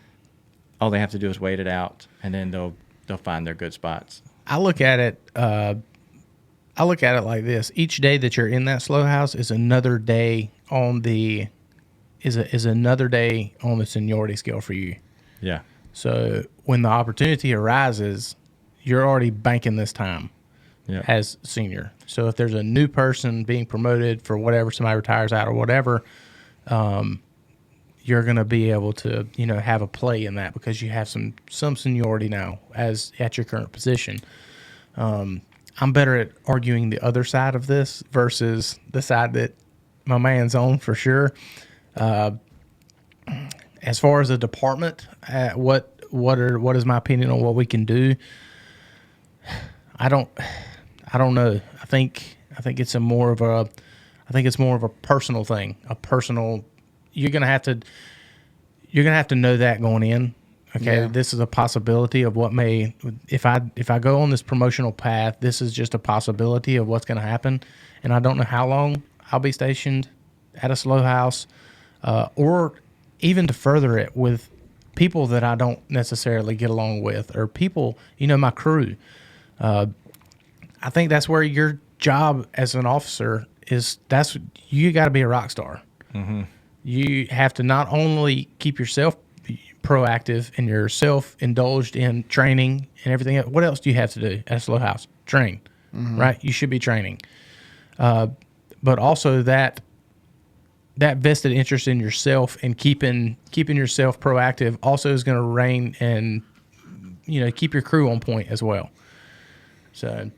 All they have to do is wait it out, and then they'll find their good spots. I look at it. I look at it like this: each day that you're in that slow house is another day on the another day on the seniority scale for you. Yeah. So when the opportunity arises, you're already banking this time Yeah. as senior. So if there's a new person being promoted for whatever, somebody retires out or whatever, you're going to be able to, have a play in that because you have some seniority now as at your current position. I'm better at arguing the other side of this versus the side that my man's on for sure. As far as the department, what is my opinion on what we can do? I don't know. I think it's more of a personal thing. You're gonna have to know that going in. Okay, Yeah. this is a possibility of what may. If I go on this promotional path, this is just a possibility of what's going to happen, and I don't know how long I'll be stationed at a slow house, or even to further it with people that I don't necessarily get along with, or people, my crew. I think that's where your job as an officer is. You got to be a rock star. Mm-hmm. You have to not only keep yourself proactive and yourself indulged in training and everything else. What else do you have to do at a slow house? Train, right? You should be training, but also that vested interest in yourself and keeping yourself proactive also is going to reign and keep your crew on point as well. So,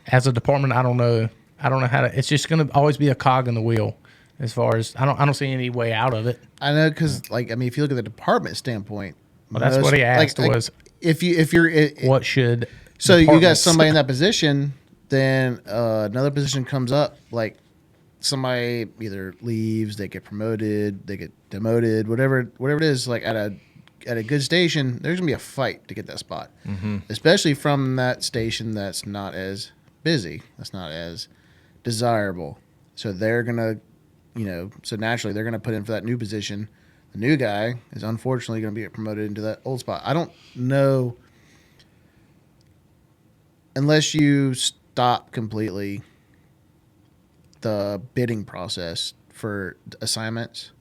as a department, I don't know how to. It's just going to always be a cog in the wheel. As far as I don't see any way out of it. I know, because if you look at the department standpoint, Well, that's what he asked was if you're what should so you got departments- somebody in that position, then another position comes up, like somebody either leaves, they get promoted, they get demoted, whatever it is. Like at a good station, there's gonna be a fight to get that spot, especially from that station that's not as busy, that's not as desirable. So they're gonna. So naturally they're going to put in for that new position. The new guy is unfortunately going to be promoted into that old spot. I don't know, unless you stop completely the bidding process for assignments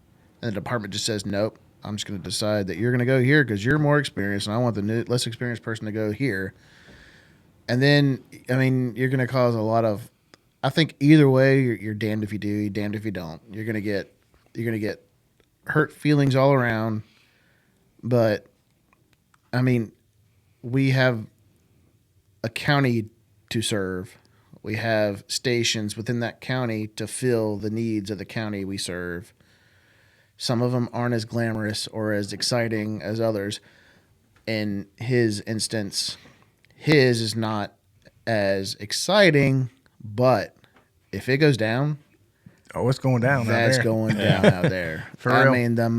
and the department just says, nope, I'm just going to decide that you're going to go here because you're more experienced and I want the less experienced person to go here. And then, you're going to cause a lot of, I think either way, you're damned if you do, you're damned if you don't. You're gonna get hurt feelings all around. But we have a county to serve. We have stations within that county to fill the needs of the county we serve. Some of them aren't as glamorous or as exciting as others. In his instance, his is not as exciting, but if it goes down, Oh, it's going down. that's going down out there. For I real. mean, they're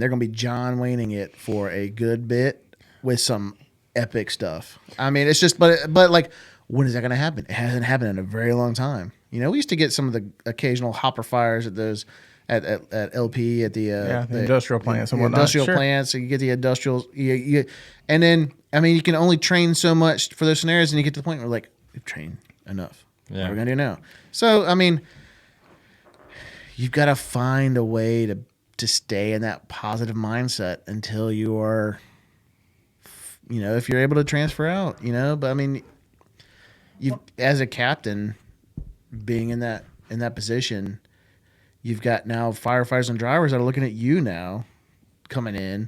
going to be John Wayning it for a good bit with some epic stuff. I mean, it's just, but like, when is that going to happen? It hasn't happened in a very long time. You know, we used to get some of the occasional hopper fires at those at LP at the the industrial plants and the whatnot. industrial Sure. plants. So you get the industrials, and then I mean, you can only train so much for those scenarios, and you get to the point where like we've trained enough. What Yeah. are we gonna do now? So I mean, you've got to find a way to stay in that positive mindset until you are, if you're able to transfer out, But I mean, you as a captain, being in that position, you've got now firefighters and drivers that are looking at you now, coming in,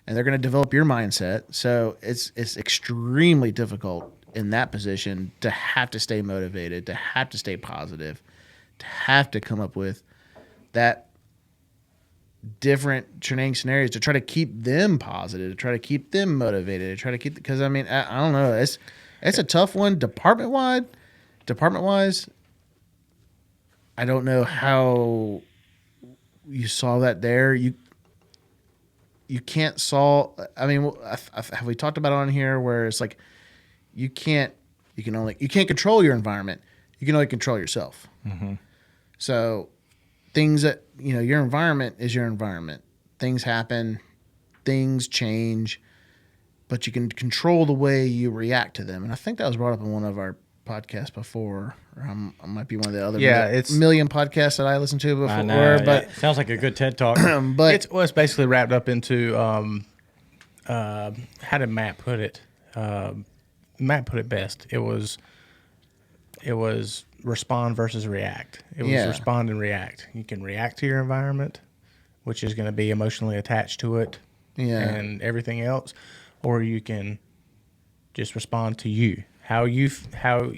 and they're going to develop your mindset. So it's extremely difficult in that position to have to stay motivated, to have to stay positive, to have to come up with that different training scenarios to try to keep them positive, to try to keep them motivated, to try to keep, because I mean, I don't know, it's a tough one department wise. I don't know how you saw that there. You can't solve. I mean, have we talked about it on here where it's like you can't control your environment. You can only control yourself. Mm-hmm. So things that your environment is your environment. Things happen, things change, but you can control the way you react to them. And I think that was brought up in one of our podcasts before. Or I might be one of the other million podcasts that I listened to before. I know, but yeah. Sounds like a good TED Talk. but It's basically wrapped up into how did Matt put it? Matt put it best. It was respond versus react. It was respond and react. You can react to your environment, which is going to be emotionally attached to it and everything else, or you can just respond to you, how you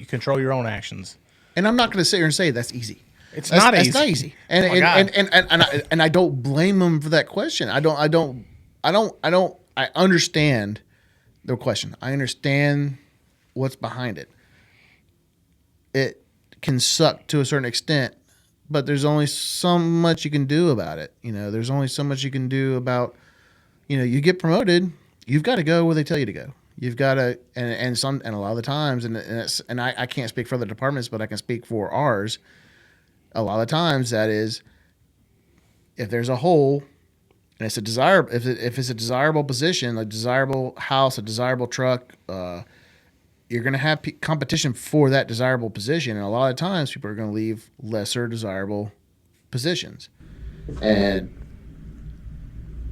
control your own actions. And I'm not going to sit here and say that's easy. It's not easy. It's not easy. And Oh my God. and I don't blame them for that question. I understand the question. I understand what's behind it. It can suck to a certain extent, but there's only so much you can do about it. There's only so much you can do about, you get promoted, you've got to go where they tell you to go. You've got to, and a lot of the times, and I can't speak for other departments, but I can speak for ours. A lot of times that is, if there's a hole, and it's if it's a desirable position, a desirable house, a desirable truck, you're going to have competition for that desirable position, and a lot of times people are going to leave lesser desirable positions, and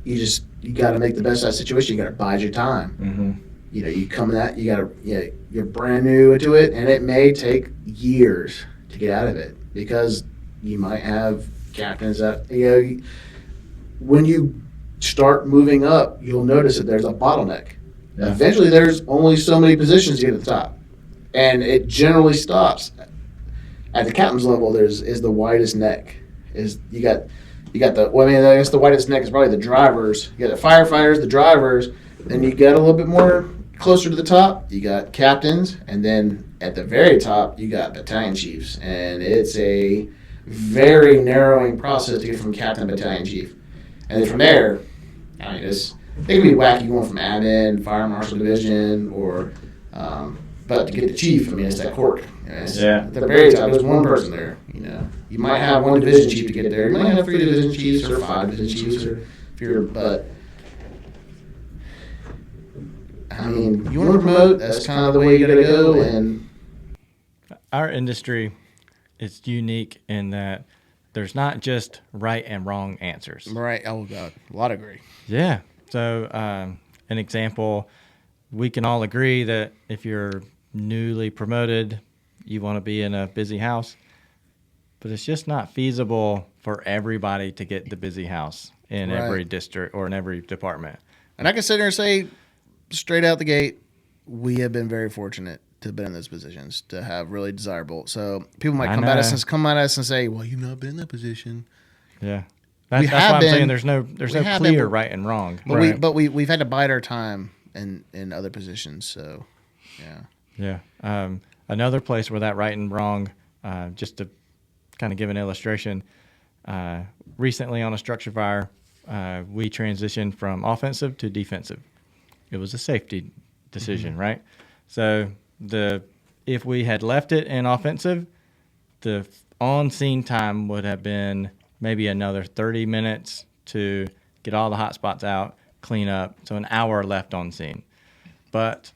you got to make the best of that situation. You got to bide your time. Mm-hmm. You come in that, you're brand new to it, and it may take years to get out of it because you might have captains that, when you start moving up, you'll notice that there's a bottleneck. Yeah. Eventually, there's only so many positions to get to the top, and it generally stops at the captain's level. Is the widest neck. You got the. Well, I mean, I guess the widest neck is probably the drivers. You got the firefighters, the drivers, then you got a little bit more closer to the top. You got captains, and then at the very top, you got battalion chiefs, and it's a very narrowing process to get from captain to battalion chief, and then from there, I mean, it can be wacky going from admin, fire marshal division, or but to get the chief, I mean, it's that cork. At the very top, there's one person there. You might have one division chief to get there. You might have 3 division chiefs or 5 division chiefs, but I mean, you want to promote. That's kind of the way you got to go. And Our industry is unique in that there's not just right and wrong answers. right, oh god, a lot of agree. Yeah. So, an example, we can all agree that if you're newly promoted, you want to be in a busy house, but it's just not feasible for everybody to get the busy house in every district or in every department. And I can sit there and say, straight out the gate, we have been very fortunate to have been in those positions, to have really desirable. So people might I come at know. us and say, "Well, you've not been in that position." Yeah. We That's have why I'm been- saying there's no have clear been- right and wrong. But Right. we've had to bide our time in other positions. So yeah. Yeah. Another place where that right and wrong, just to kind of give an illustration, recently on a structure fire, we transitioned from offensive to defensive. It was a safety decision, right? So if we had left it in offensive, the on-scene time would have been maybe another 30 minutes to get all the hot spots out, clean up. So an hour left on scene. But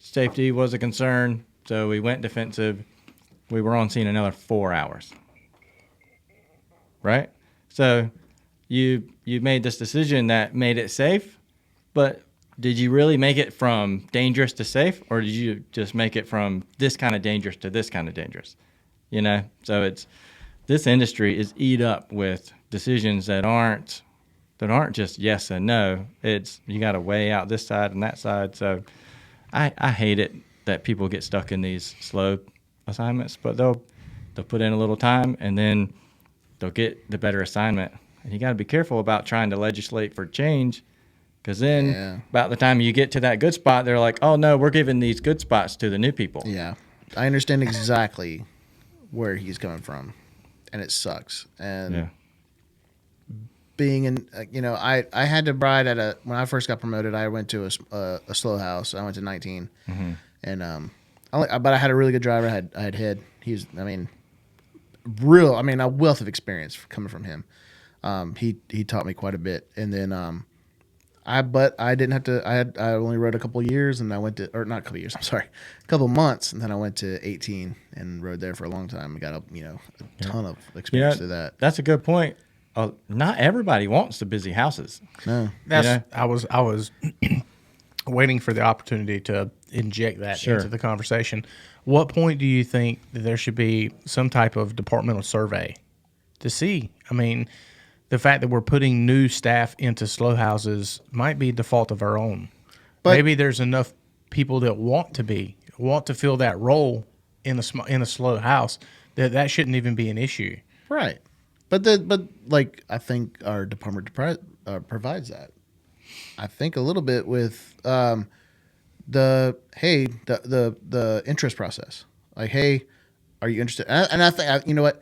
safety was a concern, so we went defensive. We were on scene another 4 hours. Right? So you made this decision that made it safe, but did you really make it from dangerous to safe, or did you just make it from this kind of dangerous to this kind of dangerous? You know, so this industry is eat up with decisions that aren't just yes and no. It's you got to weigh out this side and that side. So I hate it that people get stuck in these slow assignments, but they'll put in a little time and then they'll get the better assignment. And you got to be careful about trying to legislate for change, because then about the time you get to that good spot, they're like, oh no, we're giving these good spots to the new people. Yeah, I understand exactly where he's coming from, and it sucks. And Yeah. being in, I had to ride when I first got promoted, I went to a slow house. I went to 19, and but I had a really good driver. I had Head. He's, a wealth of experience coming from him. He taught me quite a bit, and then I didn't have to. I only rode a couple of years, and I went to, or not a couple of years. I'm sorry, a couple of months, and then I went to 18 and rode there for a long time. I got a ton of experience through that. That's a good point. Not everybody wants the busy houses. No, I was waiting for the opportunity to inject that Sure. into the conversation. What point do you think that there should be some type of departmental survey to see? I mean, the fact that we're putting new staff into slow houses might be the fault of our own. But- Maybe there's enough people that want to fill that role in a slow house that shouldn't even be an issue. right. But I think our department provides that. I think a little bit with the interest process. Like, hey, are you interested? And I think, you know what?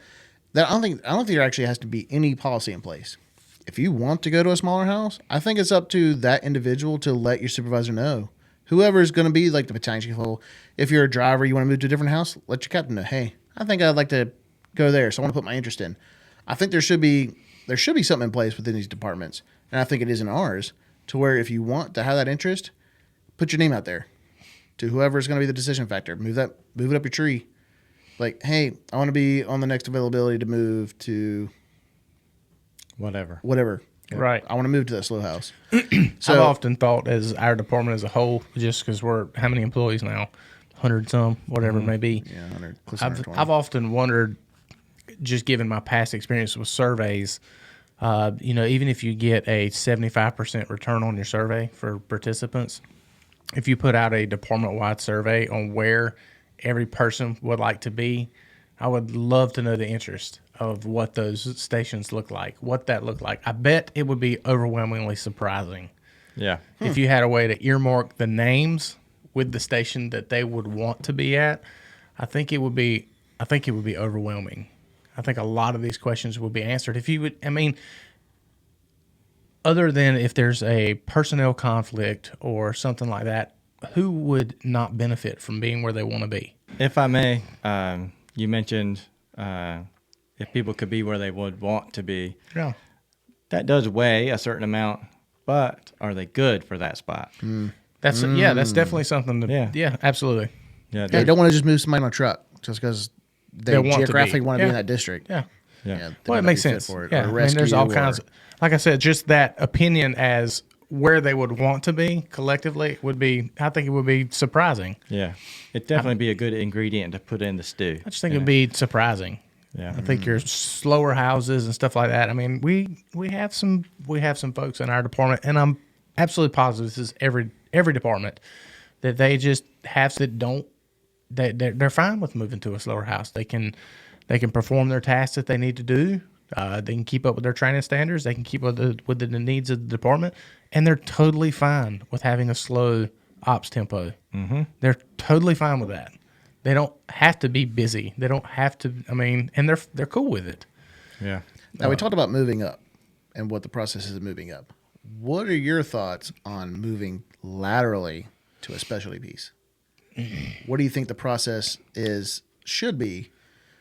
That I don't think there actually has to be any policy in place. If you want to go to a smaller house, I think it's up to that individual to let your supervisor know. Whoever is going to be like the battalion chief, if you're a driver, you want to move to a different house, let your captain know. Hey, I think I'd like to go there, so I want to put my interest in. I think there should be something in place within these departments, and I think it is in ours, to where if you want to have that interest, put your name out there to whoever is going to be the decision factor. Move it up your tree. Like, hey, I want to be on the next availability to move to Whatever. Right. I want to move to that slow house. I've often thought, as our department as a whole, just because we're how many employees now, 100 some, whatever it may be. Yeah, 100, close to 120. I've often wondered, just given my past experience with surveys, even if you get a 75% return on your survey for participants, if you put out a department-wide survey on where every person would like to be, I would love to know the interest of what those stations look like, what that looked like. I bet it would be overwhelmingly surprising Yeah. if you had a way to earmark the names with the station that they would want to be at. I think it would be overwhelming. I think a lot of these questions would be answered if you would. I mean, other than if there's a personnel conflict or something like that, who would not benefit from being where they want to be? If I may, you mentioned if people could be where they would want to be. Yeah. That does weigh a certain amount, but are they good for that spot? That's definitely something to, Yeah. Absolutely. Yeah. Yeah, you don't want to just move somebody on a truck just because they want to be. geographically want to be Yeah. in that district. Yeah. Yeah. they Well, might it not makes be fit sense. for it, Yeah. or I mean, there's all rescue, kinds of, like I said, just that opinion as where they would want to be collectively would be, I think it would be surprising. Yeah. It'd definitely be a good ingredient to put in the stew. I just think it'd be surprising. Yeah. I think your slower houses and stuff like that. I mean, we have some folks in our department, and I'm absolutely positive this is every department, that they just have that don't they're fine with moving to a slower house. They can perform their tasks that they need to do. They can keep up with their training standards. They can keep up with the needs of the department, and they're totally fine with having a slow ops tempo. Mm-hmm. They're totally fine with that. They don't have to be busy. They don't have to. I mean, and they're cool with it. Yeah. Now, we talked about moving up and what the process is of moving up. What are your thoughts on moving laterally to a specialty piece? What do you think the process should be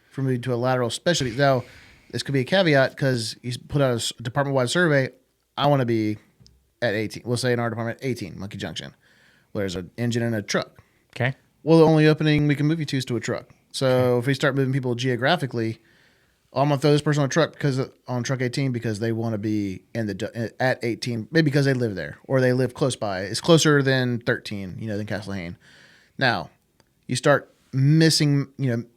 for moving to a lateral specialty? Now, this could be a caveat because you put out a department-wide survey. I want to be at 18. We'll say in our department, 18, Monkey Junction, where there's an engine and a truck. Okay. Well, the only opening we can move you to is to a truck. So if we start moving people geographically, I'm gonna throw this person on a truck on truck 18 because they want to be at 18, maybe because they live there or they live close by. It's closer than 13, than Castlehane. Now, you start missing,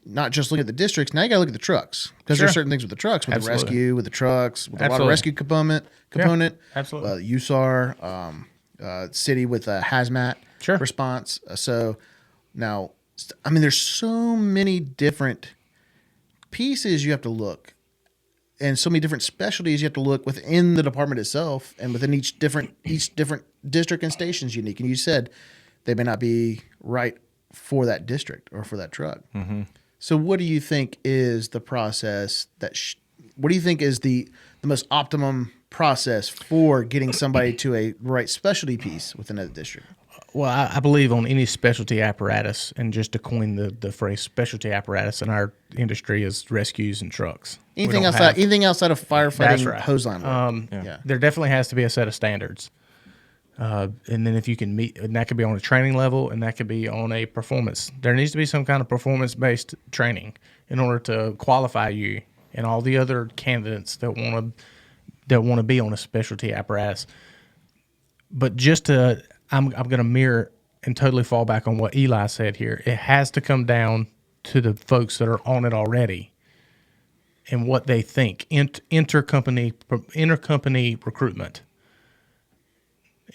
not just looking at the districts. Now you got to look at the trucks because there's certain things with the trucks, with the rescue, with the trucks, with a lot of rescue component. Yeah, absolutely. USAR, city with a hazmat response. So now, there's so many different pieces you have to look, and so many different specialties you have to look within the department itself, and within each different district and station's unique. And you said they may not be right for that district or for that truck. Mm-hmm. So what do you think is the process what do you think is the most optimum process for getting somebody to a right specialty piece within a district? Well, I believe on any specialty apparatus, and just to coin the phrase specialty apparatus in our industry is rescues and trucks. Anything outside of firefighting, hose line work. There definitely has to be a set of standards. And then if you can meet, and that could be on a training level, and that could be on a performance. There needs to be some kind of performance-based training in order to qualify you and all the other candidates that want to be on a specialty apparatus. But I'm going to mirror and totally fall back on what Eli said here. It has to come down to the folks that are on it already and what they think. Intercompany recruitment.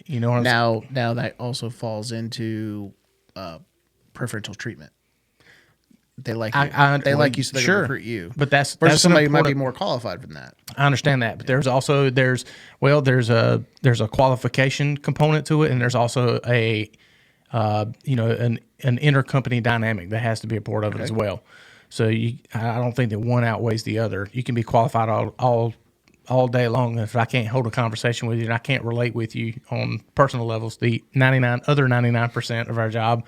You know what I'm saying? Now that also falls into preferential treatment. They like you. They like you, so they can recruit you. But that's somebody who might be more qualified than that. I understand that, but there's a qualification component to it, and there's also an intercompany dynamic that has to be a part of it as well. So I don't think that one outweighs the other. You can be qualified all day long. If I can't hold a conversation with you and I can't relate with you on personal levels, the 99% of our job,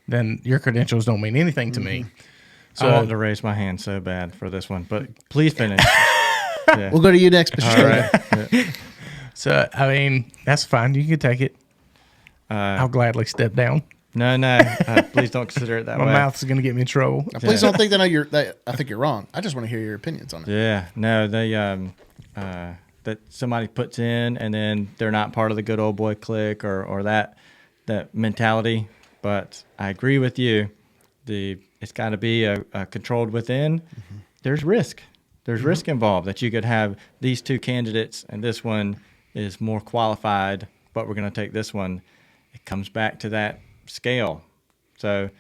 then your credentials don't mean anything to me. So I wanted to raise my hand so bad for this one, but please finish. Yeah. We'll go to you next, Mr. Strader. Yeah. So, that's fine. You can take it. I'll gladly step down. No. Please don't consider it that way. My mouth's going to get me in trouble. Now, please don't think that I think you're wrong. I just want to hear your opinions on it. Yeah. No, they that somebody puts in and then they're not part of the good old boy clique or that mentality. But I agree with you. It's got to be a controlled within. Mm-hmm. There's risk. There's risk involved that you could have these two candidates and this one is more qualified, but we're going to take this one. It comes back to that scale. So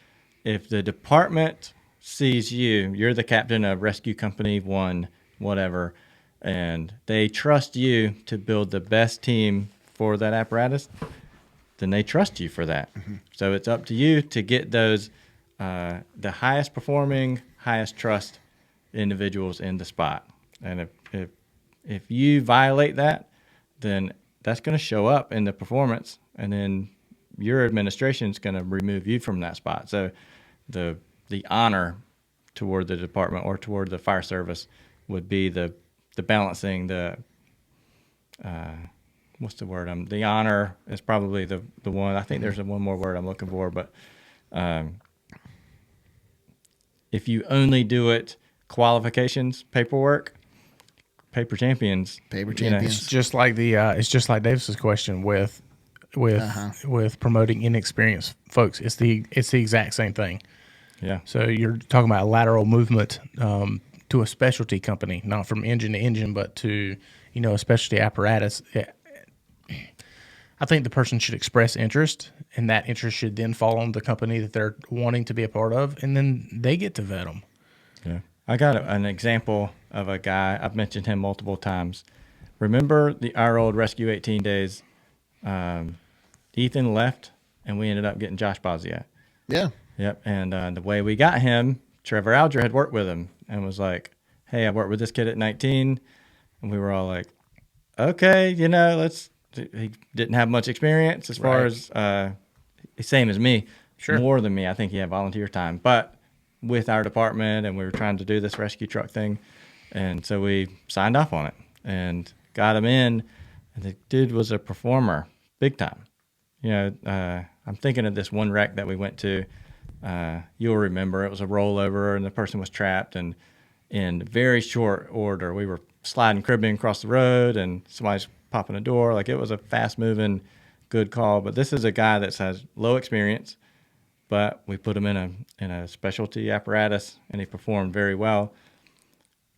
if the department sees you're the captain of Rescue Company 1, whatever, and they trust you to build the best team for that apparatus, then they trust you for that. Mm-hmm. So it's up to you to get those the highest performing, highest trust individuals in the spot. And if you violate that, then that's going to show up in the performance, and then your administration is going to remove you from that spot. So the honor toward the department or toward the fire service would be the balancing, what's the word? The honor is probably the one. I think there's one more word I'm looking for, but if you only do it qualifications, paperwork, paper champions. It's just like it's just like Davis's question with promoting inexperienced folks. It's the exact same thing. Yeah. So you're talking about a lateral movement to a specialty company, not from engine to engine, but to a specialty apparatus. I think the person should express interest, and that interest should then fall on the company that they're wanting to be a part of, and then they get to vet them. Yeah. I got an example of a guy. I've mentioned him multiple times. Remember our old Rescue 18 days? Ethan left, and we ended up getting Josh Bozia. Yeah. Yep. And the way we got him, Trevor Alger had worked with him and was like, hey, I worked with this kid at 19. And we were all like, okay, he didn't have much experience as far as same as me. Sure. More than me. I think he had volunteer time. But with our department, and we were trying to do this rescue truck thing. And so we signed off on it and got him in. And the dude was a performer, big time. I'm thinking of this one wreck that we went to. You'll remember it was a rollover and the person was trapped, and in very short order we were sliding cribbing across the road and somebody's popping a door. Like, it was a fast moving good call. But this is a guy that has low experience, but we put him in a specialty apparatus and he performed very well.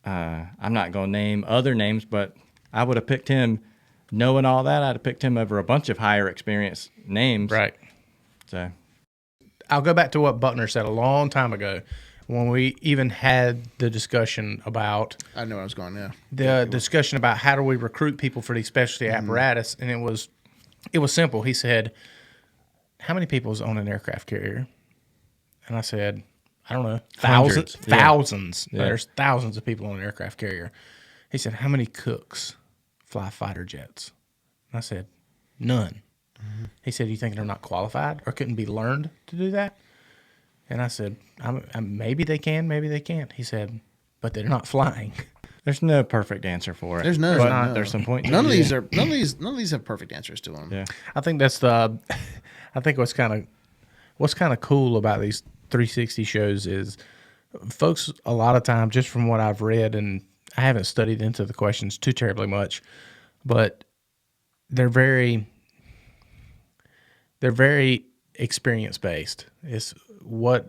I'm not going to name other names, but I would have picked him. Knowing all that, I'd have picked him over a bunch of higher experience names. Right. So I'll go back to what Buckner said a long time ago when we even had the discussion about I know where I was going. Yeah. the discussion about how do we recruit people for these specialty apparatus, and it was simple. He said, "How many people is on an aircraft carrier?" And I said, "I don't know, Hundreds. thousands. Yeah. There's thousands of people on an aircraft carrier." He said, "How many cooks fly fighter jets?" And I said, "None." He said, "You think they're not qualified or couldn't be learned to do that?" And I said, maybe they can, maybe they can't. He said, "But they're not flying." there's no perfect answer for it. There's no. But no. there's some point. None of these have perfect answers to them. Yeah. I think that's I think what's kind of cool about these 360 shows is folks a lot of time, just from what I've read, and I haven't studied into the questions too terribly much, but they're very experience based. It's what,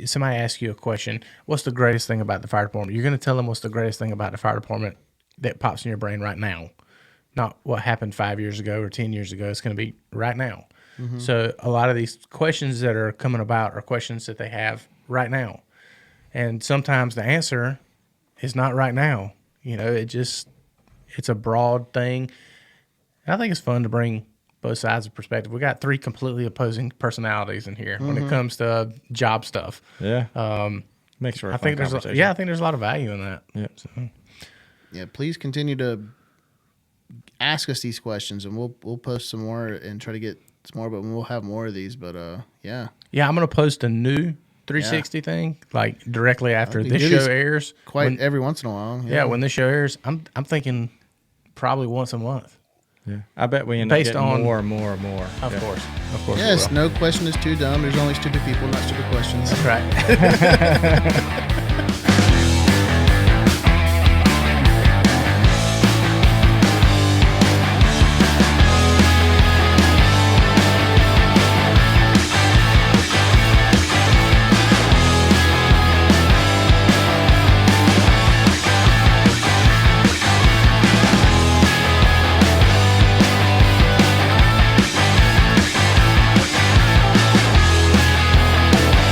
somebody asks you a question, what's the greatest thing about the fire department? You're going to tell them what's the greatest thing about the fire department that pops in your brain right now, not what happened 5 years ago or 10 years ago. It's going to be right now. Mm-hmm. So a lot of these questions that are coming about are questions that they have right now. And sometimes the answer is not right now. It's a broad thing. And I think it's fun to bring both sides of perspective. We got three completely opposing personalities in here when it comes to job stuff. Yeah. Makes for a I fun think there's conversation. I think there's a lot of value in that. Yeah. So, Yeah. Please continue to ask us these questions, and we'll post some more and try to get some more. But we'll have more of these. But yeah. yeah, I'm gonna post a new 360 thing like directly after We this do show these airs. Quite every once in a while. Yeah, when this show airs, I'm thinking probably once a month. Yeah. I bet we end up Based getting on- more and more and more. Of Yeah. course. we Yes. will. No question is too dumb. There's only stupid people, not stupid questions. That's right.